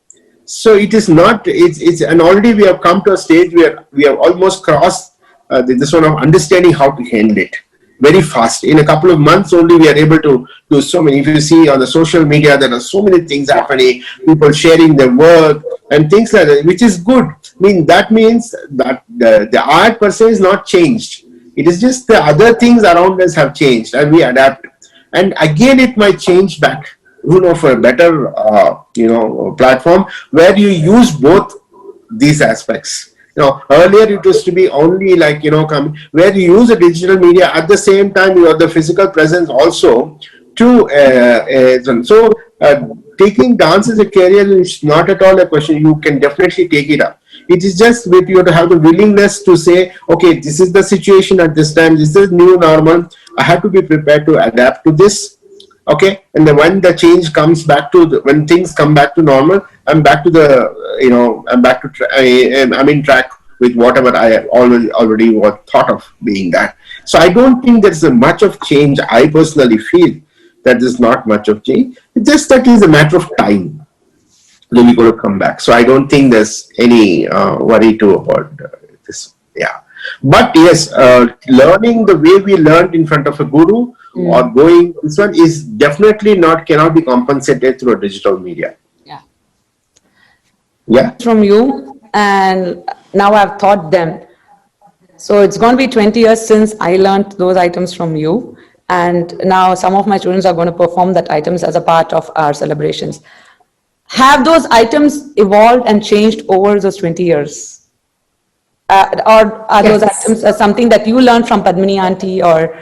So it is not, and already we have come to a stage where we have almost crossed this one of understanding how to handle it very fast. In a couple of months only, we are able to do so many. If you see on the social media, there are so many things happening, people sharing their work and things like that, which is good. That means that the art per se is not changed. It is just the other things around us have changed, and we adapt. And again, it might change back, for a better, platform where you use both these aspects. Earlier it used to be only like, where you use the digital media at the same time you have the physical presence also to, taking dance as a career is not at all a question. You can definitely take it up. It is just that you have to have the willingness to say, okay, this is the situation at this time. This is new normal. I have to be prepared to adapt to this. Okay, and then when the change comes back to when things come back to normal, I'm back to I'm in track with whatever I already thought of being that. So I don't think there's much of change. I personally feel that there's not much of change. It's just that it's a matter of time. Then we're going to come back. So I don't think there's any worry too about this. Yeah. But yes, learning the way we learned in front of a guru or going, this one is definitely cannot be compensated through a digital media. Yeah. Yeah. From you, and now I've taught them. So it's going to be 20 years since I learned those items from you. And now some of my students are going to perform that items as a part of our celebrations. Have those items evolved and changed over those 20 years? Or are those items something that you learned from Padmini Aunty, or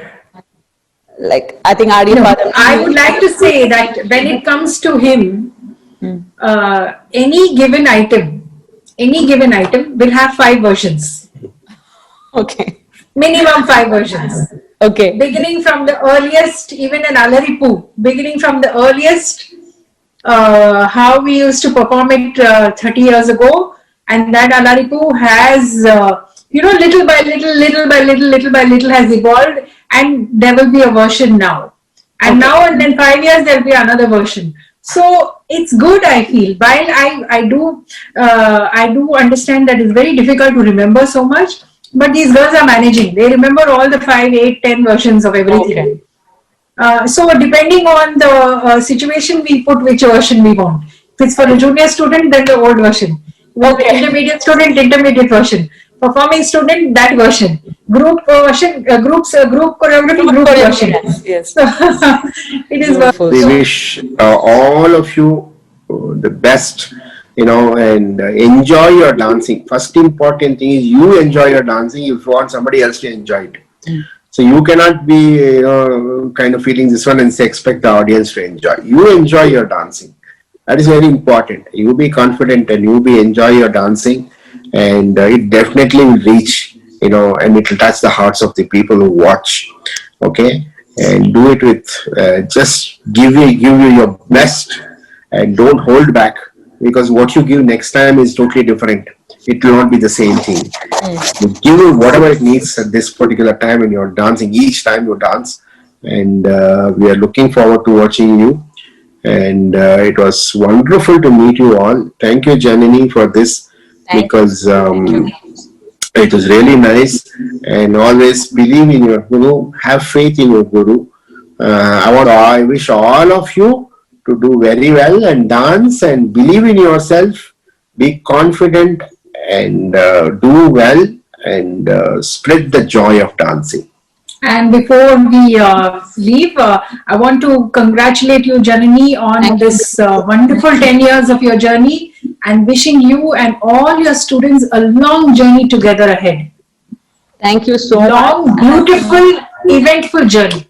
like, I think I would like to say that when it comes to him, any given item will have 5 versions. Okay. Minimum 5 versions. Okay. Beginning from the earliest, even an Alaripu, beginning from the earliest, how we used to perform it 30 years ago, and that Alaripu has, little by little has evolved, and there will be a version now. And now and then 5 years, there will be another version. So it's good, I feel. While I do understand that it's very difficult to remember so much, but these girls are managing. They remember all the 5, 8, 10 versions of everything. Okay. So depending on the situation, we put which version we want. If it's for a junior student, then the old version. Okay. Intermediate student, intermediate version. Performing student, that version. Group version, group choreography, group version. Yes. So it is wonderful. We wish all of you the best, and enjoy your dancing. First important thing is you enjoy your dancing if you want somebody else to enjoy it. So you cannot be, kind of feeling this one and expect the audience to enjoy. You enjoy your dancing. That is very important. You be confident and you enjoy your dancing, and it definitely will reach, and it will touch the hearts of the people who watch. Okay, and do it with just give you your best, and don't hold back, because what you give next time is totally different. It will not be the same thing. You give it whatever it needs at this particular time when you're dancing, each time you dance, and we are looking forward to watching you. And it was wonderful to meet you all. Thank you, Janani, for this, because it was really nice. And always believe in your guru, have faith in your guru. I wish all of you to do very well and dance and believe in yourself, be confident and do well and spread the joy of dancing. And before we leave, I want to congratulate you, Janani, on Thank you. this wonderful 10 years of your journey, and wishing you and all your students a long journey together ahead. Thank you so Long, much. beautiful, eventful journey.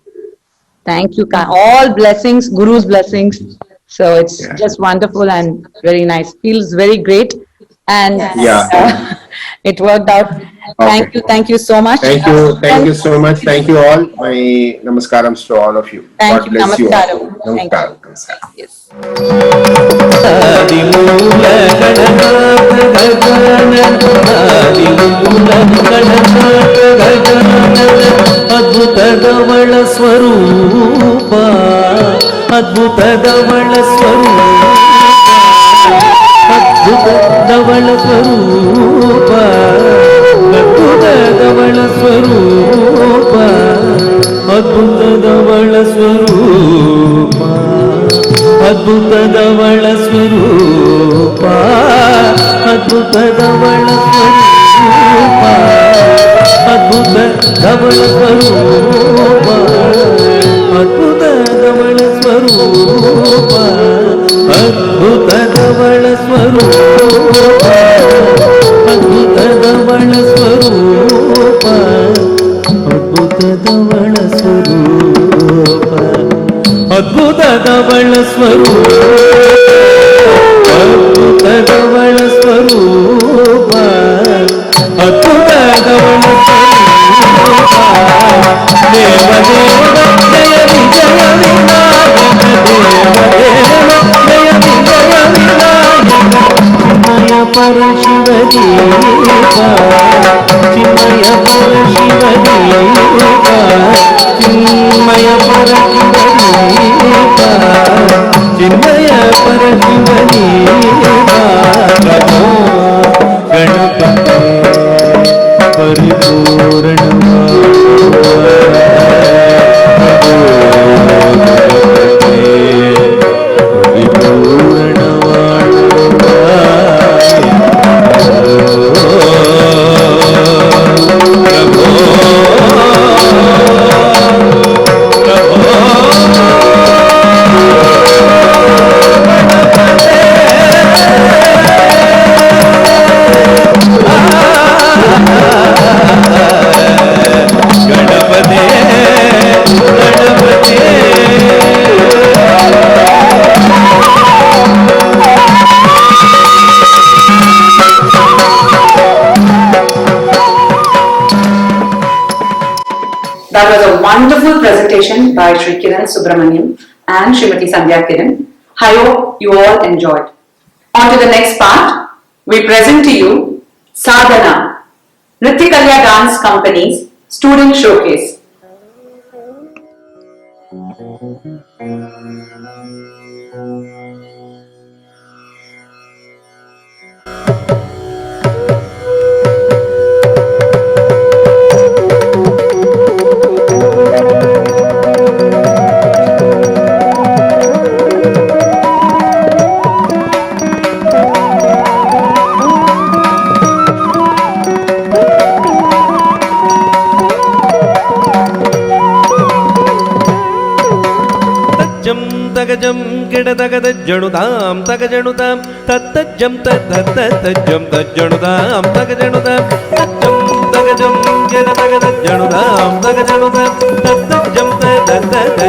Thank you. All blessings, Guru's blessings. So it's Yeah. just wonderful and very nice. Feels very great. And Yeah. it worked out. Thank you. Thank you so much. Thank you. Thank you so much. Thank you all. My namaskarams to all of you. Thank God you. bless you all. Namaskaram. Thank you. Namaskaram. Namaskaram. Yes. ಆದಿಮೂಲ Gananatha Gajanana ಆದಿಮೂಲ Gananatha Gajanana ಅದ್ಭುತದವಳ ಸ್ವರೂಪ ಅದ್ಭುತದವಳ ಸ್ವರೂಪ ಅದ್ಭುತದವಳ ಸ್ವರೂಪ ಅದ್ಭುತದವಳ ಸ್ವರೂಪ ಅದ್ಭುತದವಳ ಸ್ವರೂಪ ಅದ್ಭುತದವಳ ಸ್ವರೂಪ ಅದ್ಭುತದವಳ ಸ್ವರೂಪ ಅದ್ಭುತದವಳ ಸ್ವರೂಪ ಅದ್ಭುತದವಳ ಸ್ವರೂಪ ಅದ್ಭುತದವಳ ಸ್ವರೂಪ ಅದ್ಭುತದವಳ ಸ್ವರೂಪ ಅದ್ಭುತದವಳ ಸ್ವರೂಪ ಅದ್ಭುತದವಳ ಸ್ವರೂಪ ಅದ್ಭುತದವಳ ಸ್ವರೂಪ ಅದ್ಭುತದವಳ ಸ್ವರೂಪ ದೇವದೇವ ಜಯ ವಿಜಯ ವಿನಾಯಕ ದೇವದೇವ ಜಯ ವಿಜಯ ವಿನಾಯಕ ಚಿನ್ಮಯ ಪರ ಶಿವದೀಪ ಚಿನ್ಮಯ ಪರ ಶಿವದೀಪ ಚಿನ್ಮಯ ಪರ ಶಿವದೀಪ ಚಿನ್ಮಯ ಪರ ಶಿವದೀಪ ಪ್ರಭೋ ಗಣಪತಿ ಪರಿಪೂರ್ಣ That was a wonderful presentation by Sri Kiran Subramaniam and Srimati Sandhya Kiran. I hope you all enjoyed. On to the next part, we present to you Sadhana, Nrityakalya Dance Company's Student Showcase. ತಗಜಂ ಗಿಡದಗದ ಜಣುದಾಂ ತಗಜಣುದಾಂ ತತ್ತಜ್ಜಂ ತತ್ತಜ್ಜಂ ತಜ್ಜಣುದಾಂ ತಗಜಣುದಾಂ ತಜ್ಜಂ ತಗಜಂ ಗಿಡದಗದ ಜಣುದಾಂ ತಗಜಣುದಾಂ ತತ್ತಜ್ಜಂ ತತ್ತಜ್ಜಂ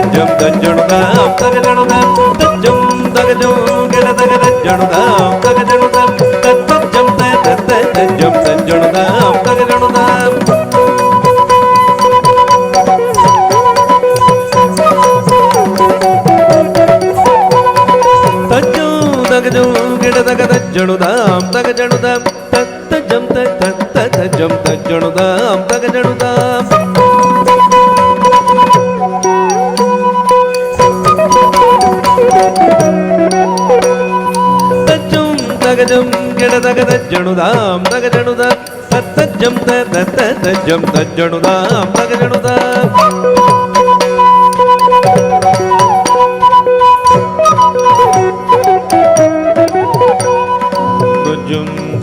ತಜ್ಜಣುದಾಂ ತಗಜಣುದಾಂ ತಜ್ಜಂ ತಗಜಂ ಗಿಡದಗದ ಜಣುದಾಂ ತಗಜಣುದಾಂ ತತ್ತಜ್ಜಂ ತತ್ತಜ್ಜಂ ತಜ್ಜಣುದಾಂ ತಗಜಣುದಾಂ ಗಿಡದಗದಜ್ಜಣುದಾಂ ತಗಜಣುದಾಂ ತತ್ತಜ್ಜಂ ತತ್ತಜ್ಜಂ ತಜ್ಜಣುದಾಂ ತಗಜಣುದಾಂ ತಜ್ಜಂ ತಗಜಂ ಗಿಡದಗದಜ್ಜಣುದಾಂ ತಗಜಣುದಾಂ ತತ್ತಜ್ಜಂ ತತ್ತಜ್ಜಂ ತಜ್ಜಣುದಾಂ ತಗಜಣುದಾಂ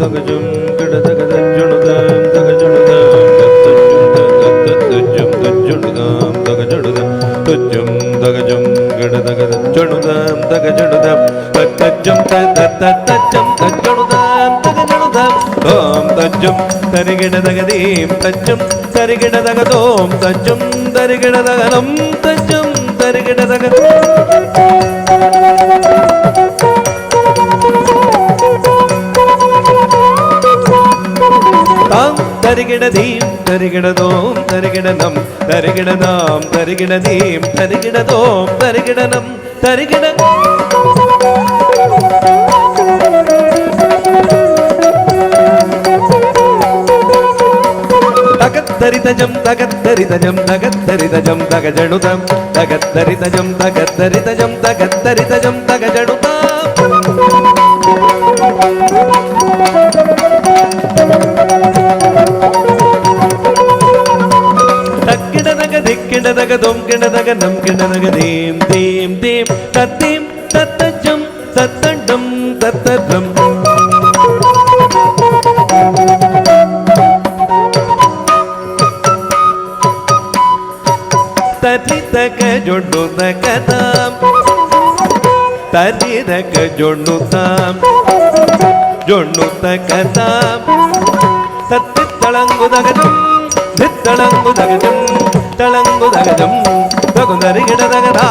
தகஜம் கிட தகதஜுணுதாம் தகஜுணுதாம் தத்தஜும் தஜ்ஜுணுதாம் தகஜுணுதாம் தஜ்ஜம் தகஜம் கிட தகதஜுணுதாம் தகஜுணுதாம் தத்தஜம் தத்தஜம் தஜ்ஜுணுதாம் தகஜுணுதாம் தாம் தஜ்ஜம் தரிகிட தகதீம் தஜ்ஜம் தரிகிட தகதோம் தஜ்ஜம் தரிகிட தகனம் தஜ்ஜம் தரிகிட தகதோம் தாம் தரிகிடதீம் தரிகிடதோம் தரிகிடனம் தரிகிடதாம் தரிகிடதீம் தரிகிடதோம் தரிகிடனம் தரிகிட தகத்தரிதஜம் தகத்தரிதஜம் தகத்தரிதஜம் தகஜணுதம் தகத்தரிதஜம் தகத்தரிதஜம் தகத்தரிதஜம் தகஜணுதம் தக்கிடதக திக்கிடதக தொம் கிடதக நம் கிடதக theme theme theme தத்தீம் தத்தஜம் தத்தண்டம் தத்தரம் தரிதக ஜொண்டுதகதாம் தரிதக ஜொண்டுதாம் ஜொண்டுதகதாம் தத்தி தளங்குதகதம் தித்தளங்குதகதம் தளங்குதகதம் தகுந்தரிகிடதகதா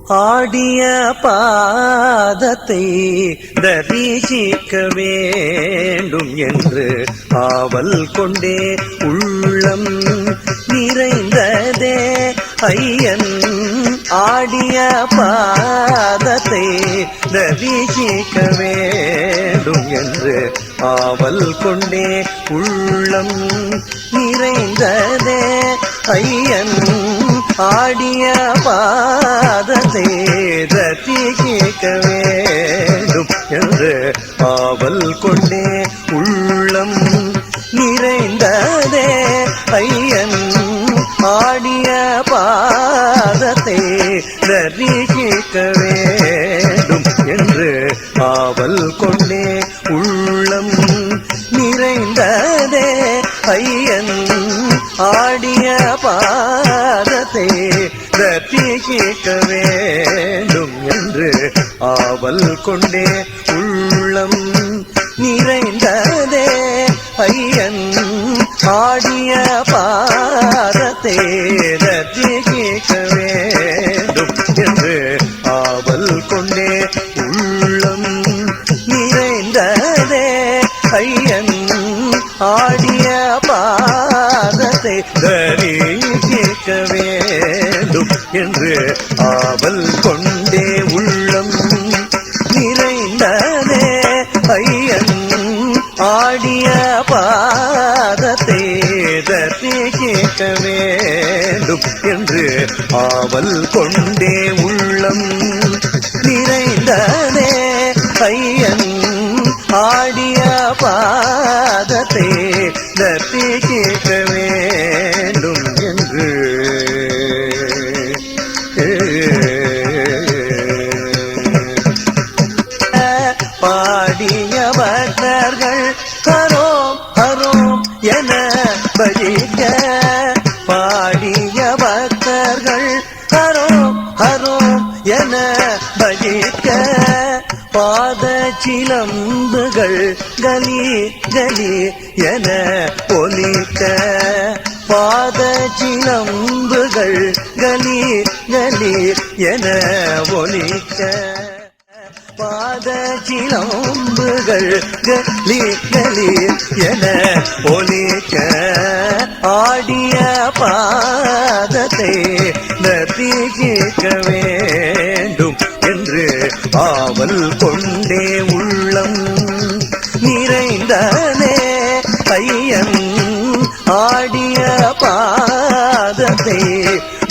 ஆடிய பாதத்தை தரிசிக்க வேண்டும் என்று ஆவல் கொண்டே உள்ளம் நிறைந்ததே ஐயன். ஆடிய பாதத்தை தரிசிக்க வேண்டும் என்று ஆவல் கொண்டே உள்ளம் நிறைந்ததே ஐயன். ஆடிய பாதத்தை தரிசிக்க வேண்டும் என்று ஆவல் கொண்டே உள்ளம் நிறைந்ததே ஐயன். ஆடிய பாதத்தை தரிசிக்க வேண்டும் என்று ஆவல் கொண்டே உள்ளம் நிறைந்ததே ஐயன். ஆடிய பாதத்தை தரிசிக்க வேண்டும் என்று ஆவல் கொண்டே உள்ளம் நிறைந்ததே ஐயன். ஆடிய பாதத்தை தரிசிக்க வேண்டும் என்று ஆவல் கொண்டே உள்ளம் நிறைந்ததே ஐயன். ஆடிய பாதத்தை தரிசிக்க வேண்டும் என்று ஆவல் கொண்டே உள்ளம் நிறைந்ததே ஐயன். ஆடிய பாதத்தை தரிசிக்க வேண்டும் என்று ஆவல் கொண்டே உள்ளம் நிறைந்ததே ஐயன். ஆடிய பாதத்தை தரிசிக்க வேண்டும் என்று பாடிய பக்தர்கள் ஹரோம் ஹரோம் என பஜிக்க. பாடிய பக்தர்கள் ஹரோம் ஹரோம் என பஜிக்க. பாத சிலம்புகள் கலி கலி என ஒலிக்க. பாத சிலம்புகள் கலி கலி என ஒலிக்க. பாத சிலம்புகள் கலி கலி என ஒலிக்க. ஆடிய பாதத்தை தரிசிக்க வேண்டும் என்று ஆவல் கொண்டே உள்ளம் நிறைந்ததே ஐயன். ஆடிய பாதத்தை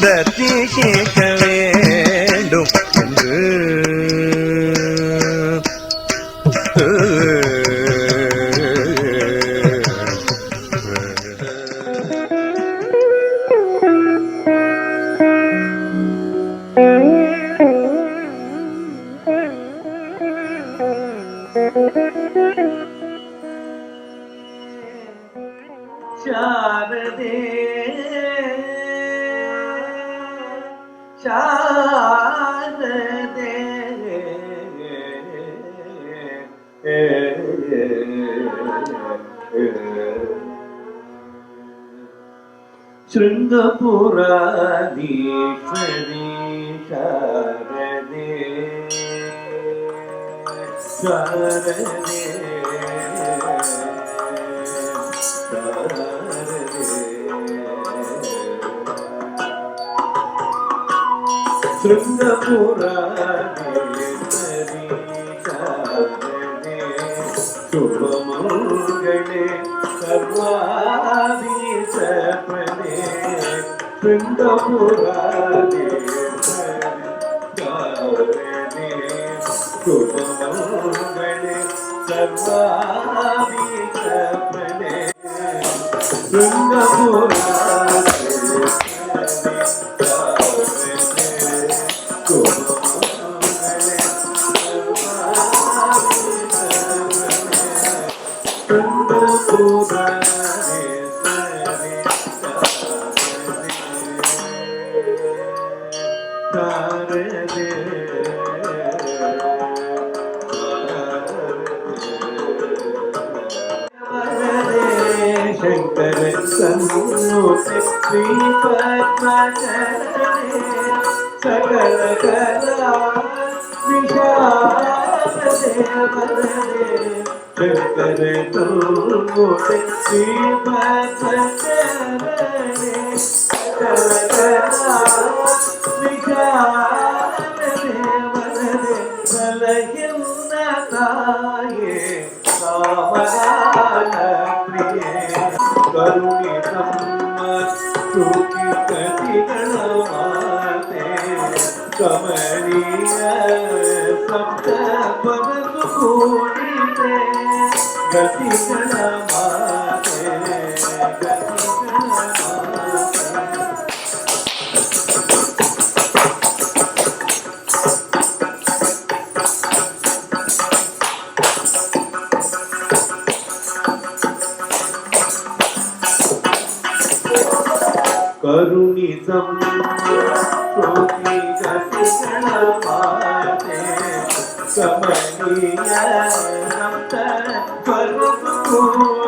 தரிசிக்க வேண்டும் என்று शारदे शारदे शृंगपुराधीश्वरी शारदे शारदे शृंगपुराधीश्वरी शारदे शुभमंगले सर्वाधीशप्रदे शृंगपुराधीश्वरी शारदे शुभमंगले सर्वाधीशप्रदे शंकर सन्मुख श्री पद्मचरणे सकल कला विशारदे वरदे शंकर तुल्य श्रीमत् चरणे सकल कला विशारदे वरदे बलहीनताये कामराल प्रिये करुणितम्म सुखी कटिगण माते कमनीय सप्त पद सुकूनिते गतिगण माते गतिगण माते करुणितं श्रोति गतिगण माते कमनीय सप्त परमपूजिते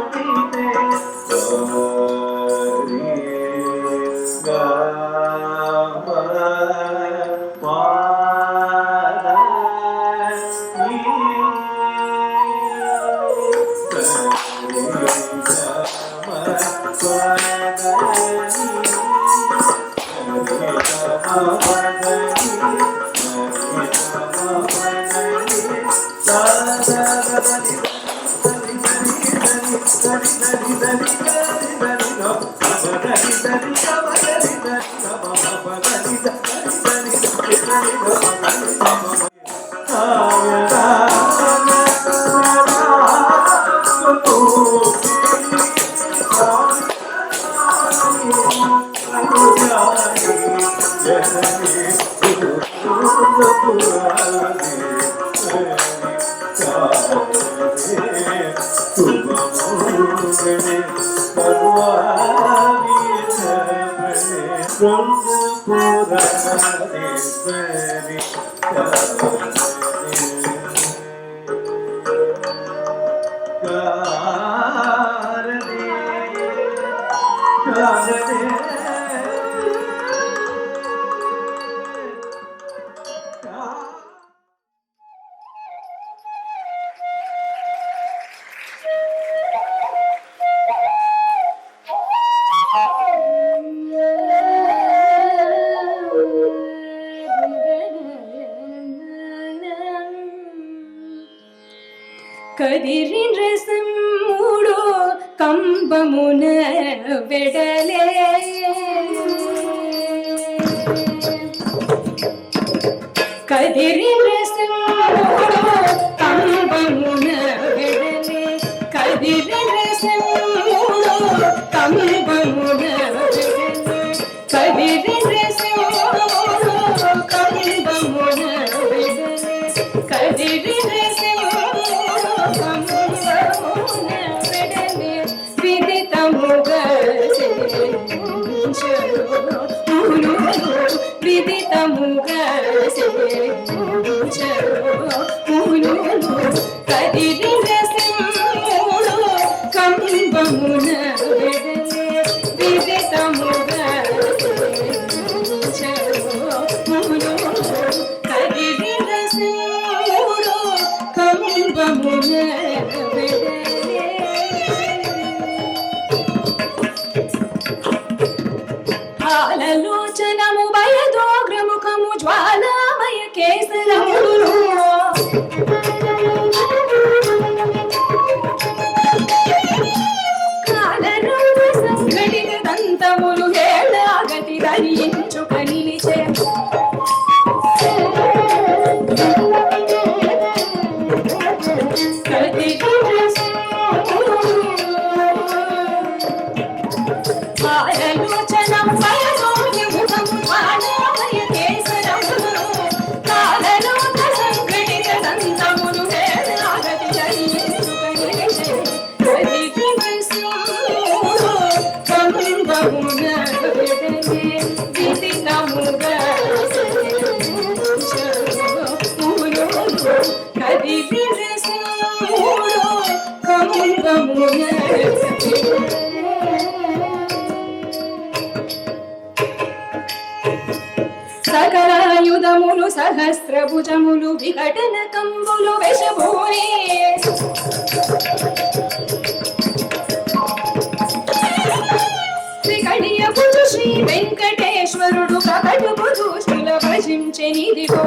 हरि गाम கதிரின் ரசம் மூடோ கம்பமுன வெடலே கதிரின் ரசம் மூடோ கம்பமுன வெடலே கதிரின் ரசம் மூடோ கம்பமுன வெடலே கதிரின் ரசம் மூடோ கம்பமுன வெடலே கதிரின் ரசம் ఆలోచనము భయదోగ్రముఖము జ్వాలామయ కేసరములు కాలరూప సకలాయుధములు సహస్రభుజములు వికటన కంబులు వెషభూని త్రికటియపుడు శ్రీ వెంకటేశ్వరుడు కకటపు దూష్టుల భజించెనిదిగో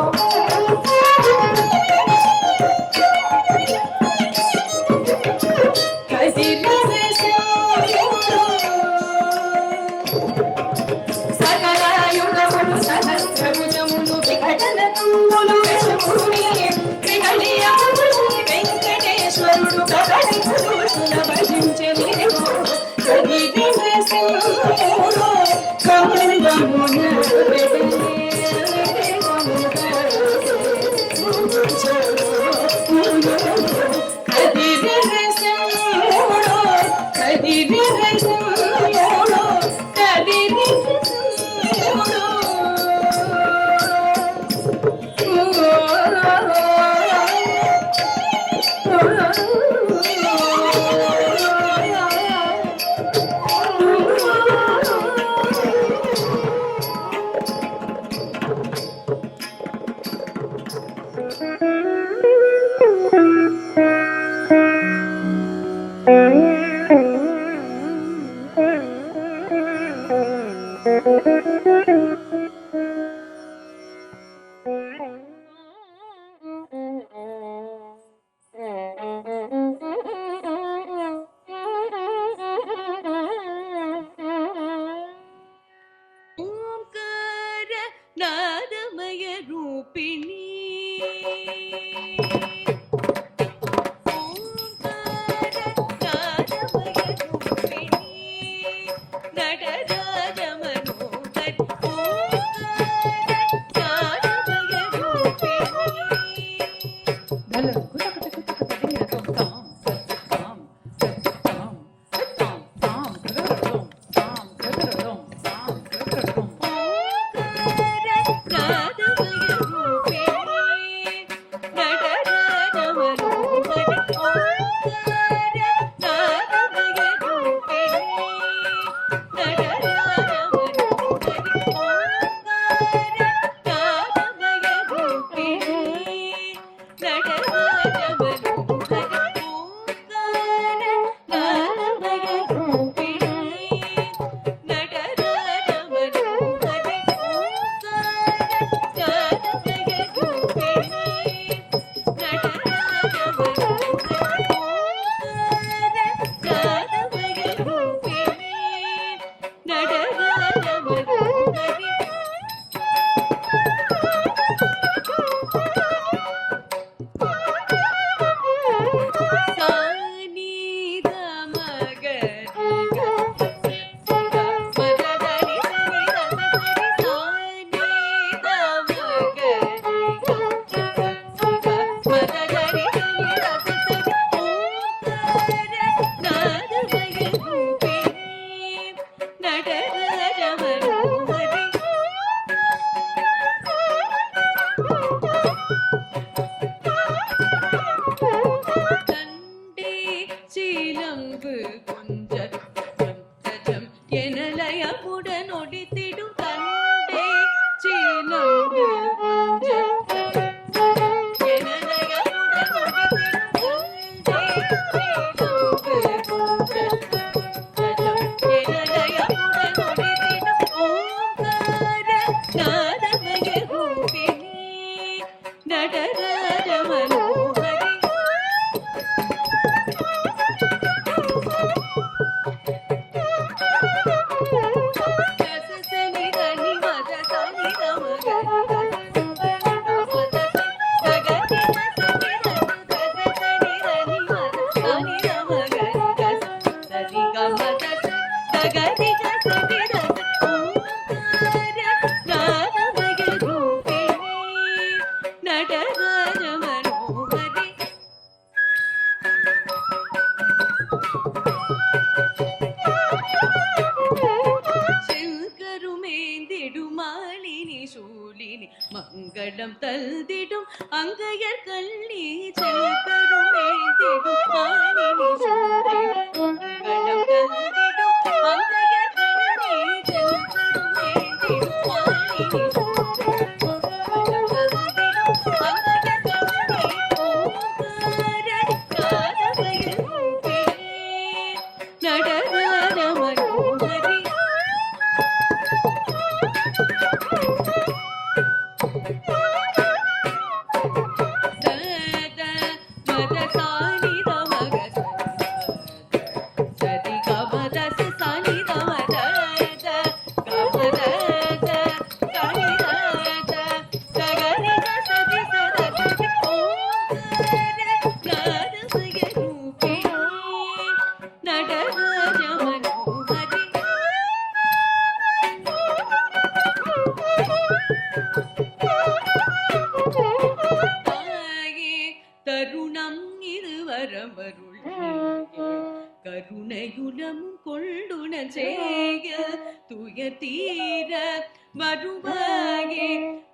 సకలాయుధములు సహస్రభుజములు వికటన కంబులు వెషభూని త్రికటియపుడు శ్రీ వెంకటేశ్వరుడు కకటపు దూష్టుల భజించెనిదిగో ఓంకార నాదమయ రూపిణి ఓంకార నాదమయ రూపిణి నటరాజ మనోహరి ఓంకార నాదమయ రూపిణి மங்களம் தல்திடும் அங்கையர் கள்ளி செல்கரும் மேந்திடும் மாலினி சூடிடும் மங்களம் தல்திடும் அங்கையர் கள்ளி செல்கரும் மேந்திடும் மாலினி சூடிடும்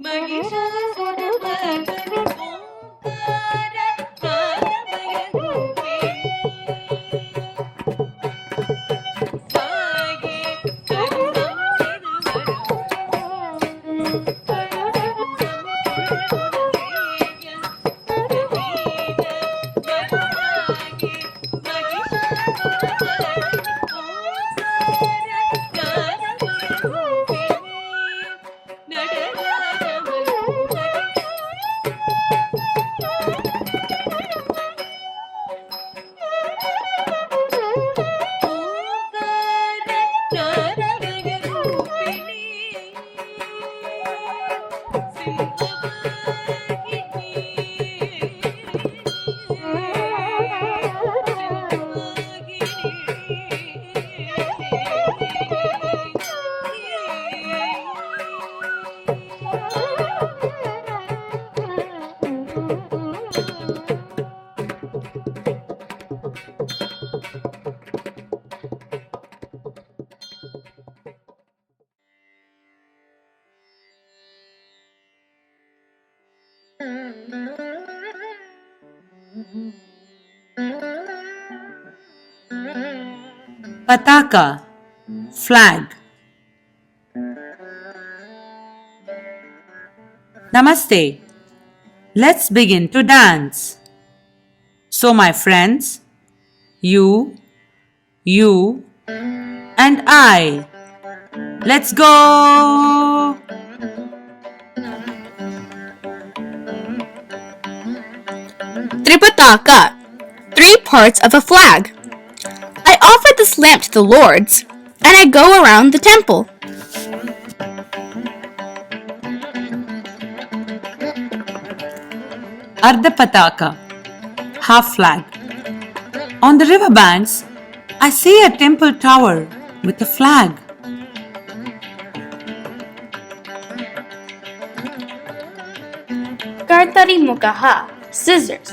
महिषासुरमर्दनि ओङ्कार ज्ञानमय रूपिणि साये करुणं Pataka, flag. Namaste. Let's begin to dance. So, my friends, you, and I. Let's go! Tripitaka, 3 parts of a flag. I offer this lamp to the lords, and I go around the temple. Ardha Pataka, half flag. On the river banks, I see a temple tower with a flag. Gartari Mukaha, scissors.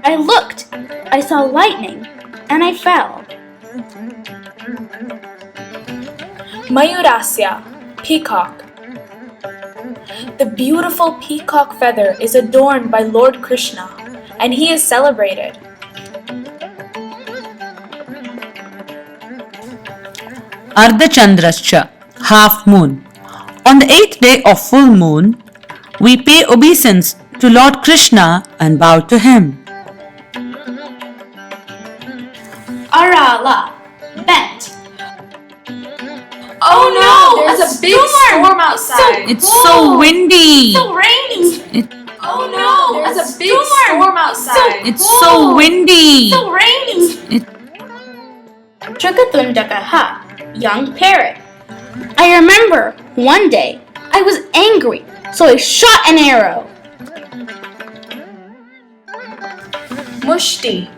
I looked, I saw lightning, and I fell. Mayurasya, peacock. The beautiful peacock feather is adorned by Lord Krishna, and he is celebrated. Ardha Chandrascha, half moon. On the 8th day of full moon, we pay obeisance to Lord Krishna and bow to him. Arala, bent. Oh no! There's a big storm outside! It's so windy. So rainy. Oh no! There's a big storm outside! It's so windy. So rainy. Trikatundakaha, young parrot. I remember one day I was angry, so I shot an arrow. Mushti,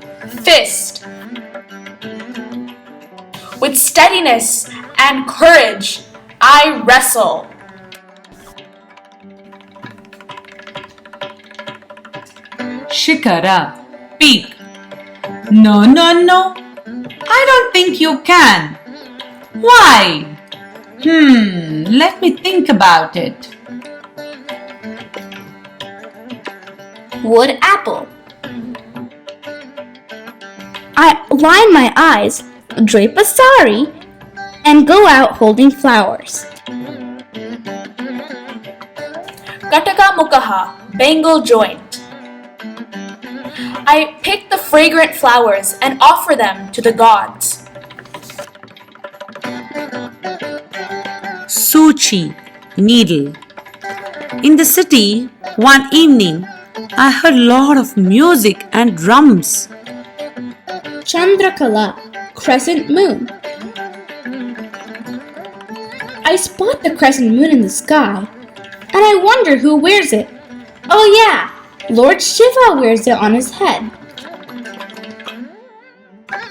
fist. With steadiness and courage, I wrestle. Shikara, peak. No. I don't think you can. Why? Let me think about it. Wood apple. I line my eyes, drape a sari, and go out holding flowers. Kataka Mukaha, bangle joint. I pick the fragrant flowers and offer them to the gods. Suchi, needle. In the city, one evening, I heard a lot of music and drums. Chandrakala, crescent moon. I spot the crescent moon in the sky, and I wonder who wears it. Oh yeah, Lord Shiva wears it on his head.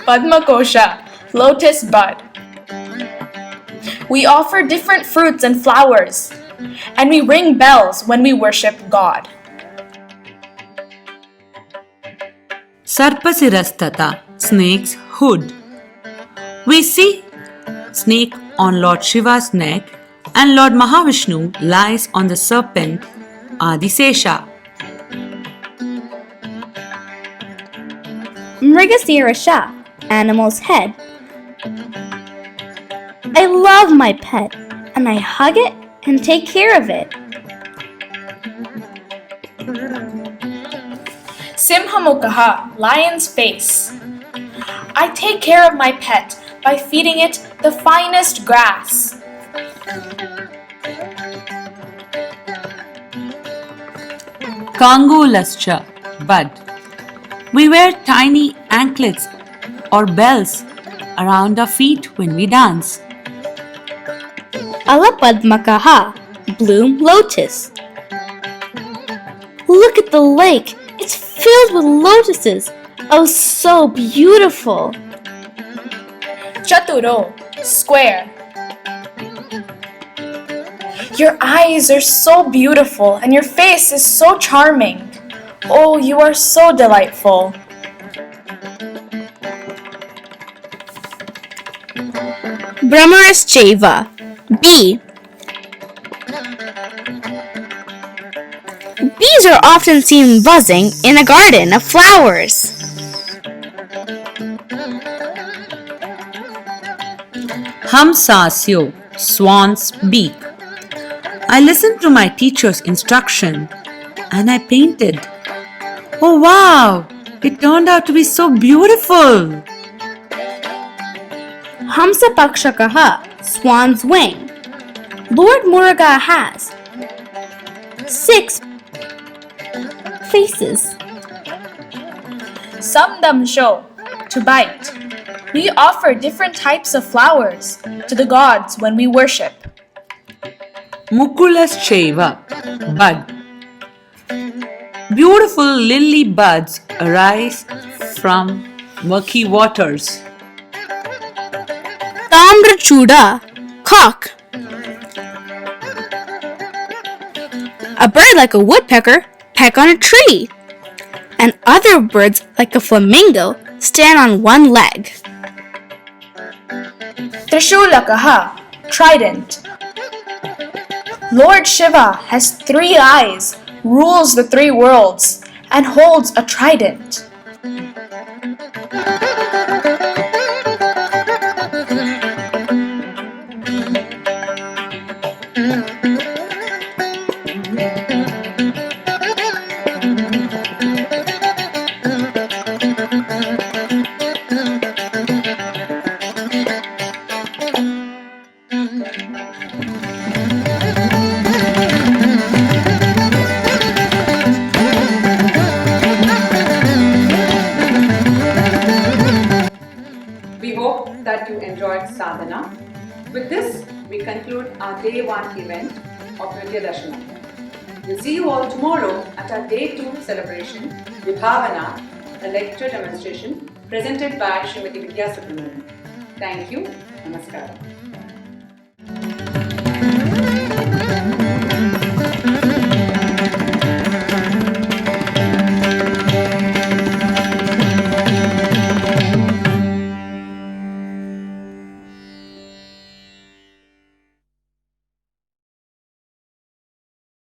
Padma Kosha, lotus bud. We offer different fruits and flowers, and we ring bells when we worship God. Sarpasirastata, snake's hood. We see snake on Lord Shiva's neck and Lord Mahavishnu lies on the serpent Adisesha. Mrigasirasha, animal's head. I love my pet, and I hug it and take care of it. Simhamukaha, lion's face. I take care of my pet by feeding it the finest grass. Kangulascha, bud. We wear tiny anklets or bells around our feet when we dance. Alapadmakaha, bloom lotus. Look at the lake. It's filled with lotuses. Oh, so beautiful. Chaturo, square. Your eyes are so beautiful and your face is so charming. Oh, you are so delightful. Brahmarascheva, bee. Bees are often seen buzzing in a garden of flowers. Hamsasyo, swan's beak. I listened to my teacher's instruction and I painted. Oh wow! It turned out to be so beautiful! Hamsapakshakaha, swan's wing. Lord Muruga has 6 faces. Samdamsho, to bite. We offer different types of flowers to the gods when we worship. Mukulascheva, bud. Beautiful lily buds arise from murky waters. Tamrachuda, cock. A bird like a woodpecker peck on a tree, and other birds like a flamingo stand on one leg. Trishulakaha, trident. Lord Shiva has 3 eyes, rules the 3 worlds, and holds a trident. We hope that you enjoyed sadhana. With this, we conclude our day 1 event of Nritya Darshanam. We'll see you all tomorrow at our day 2 celebration, Vibhavana, a lecture demonstration presented by Srimati Vidya Subramanian. Thank you. Namaskaram.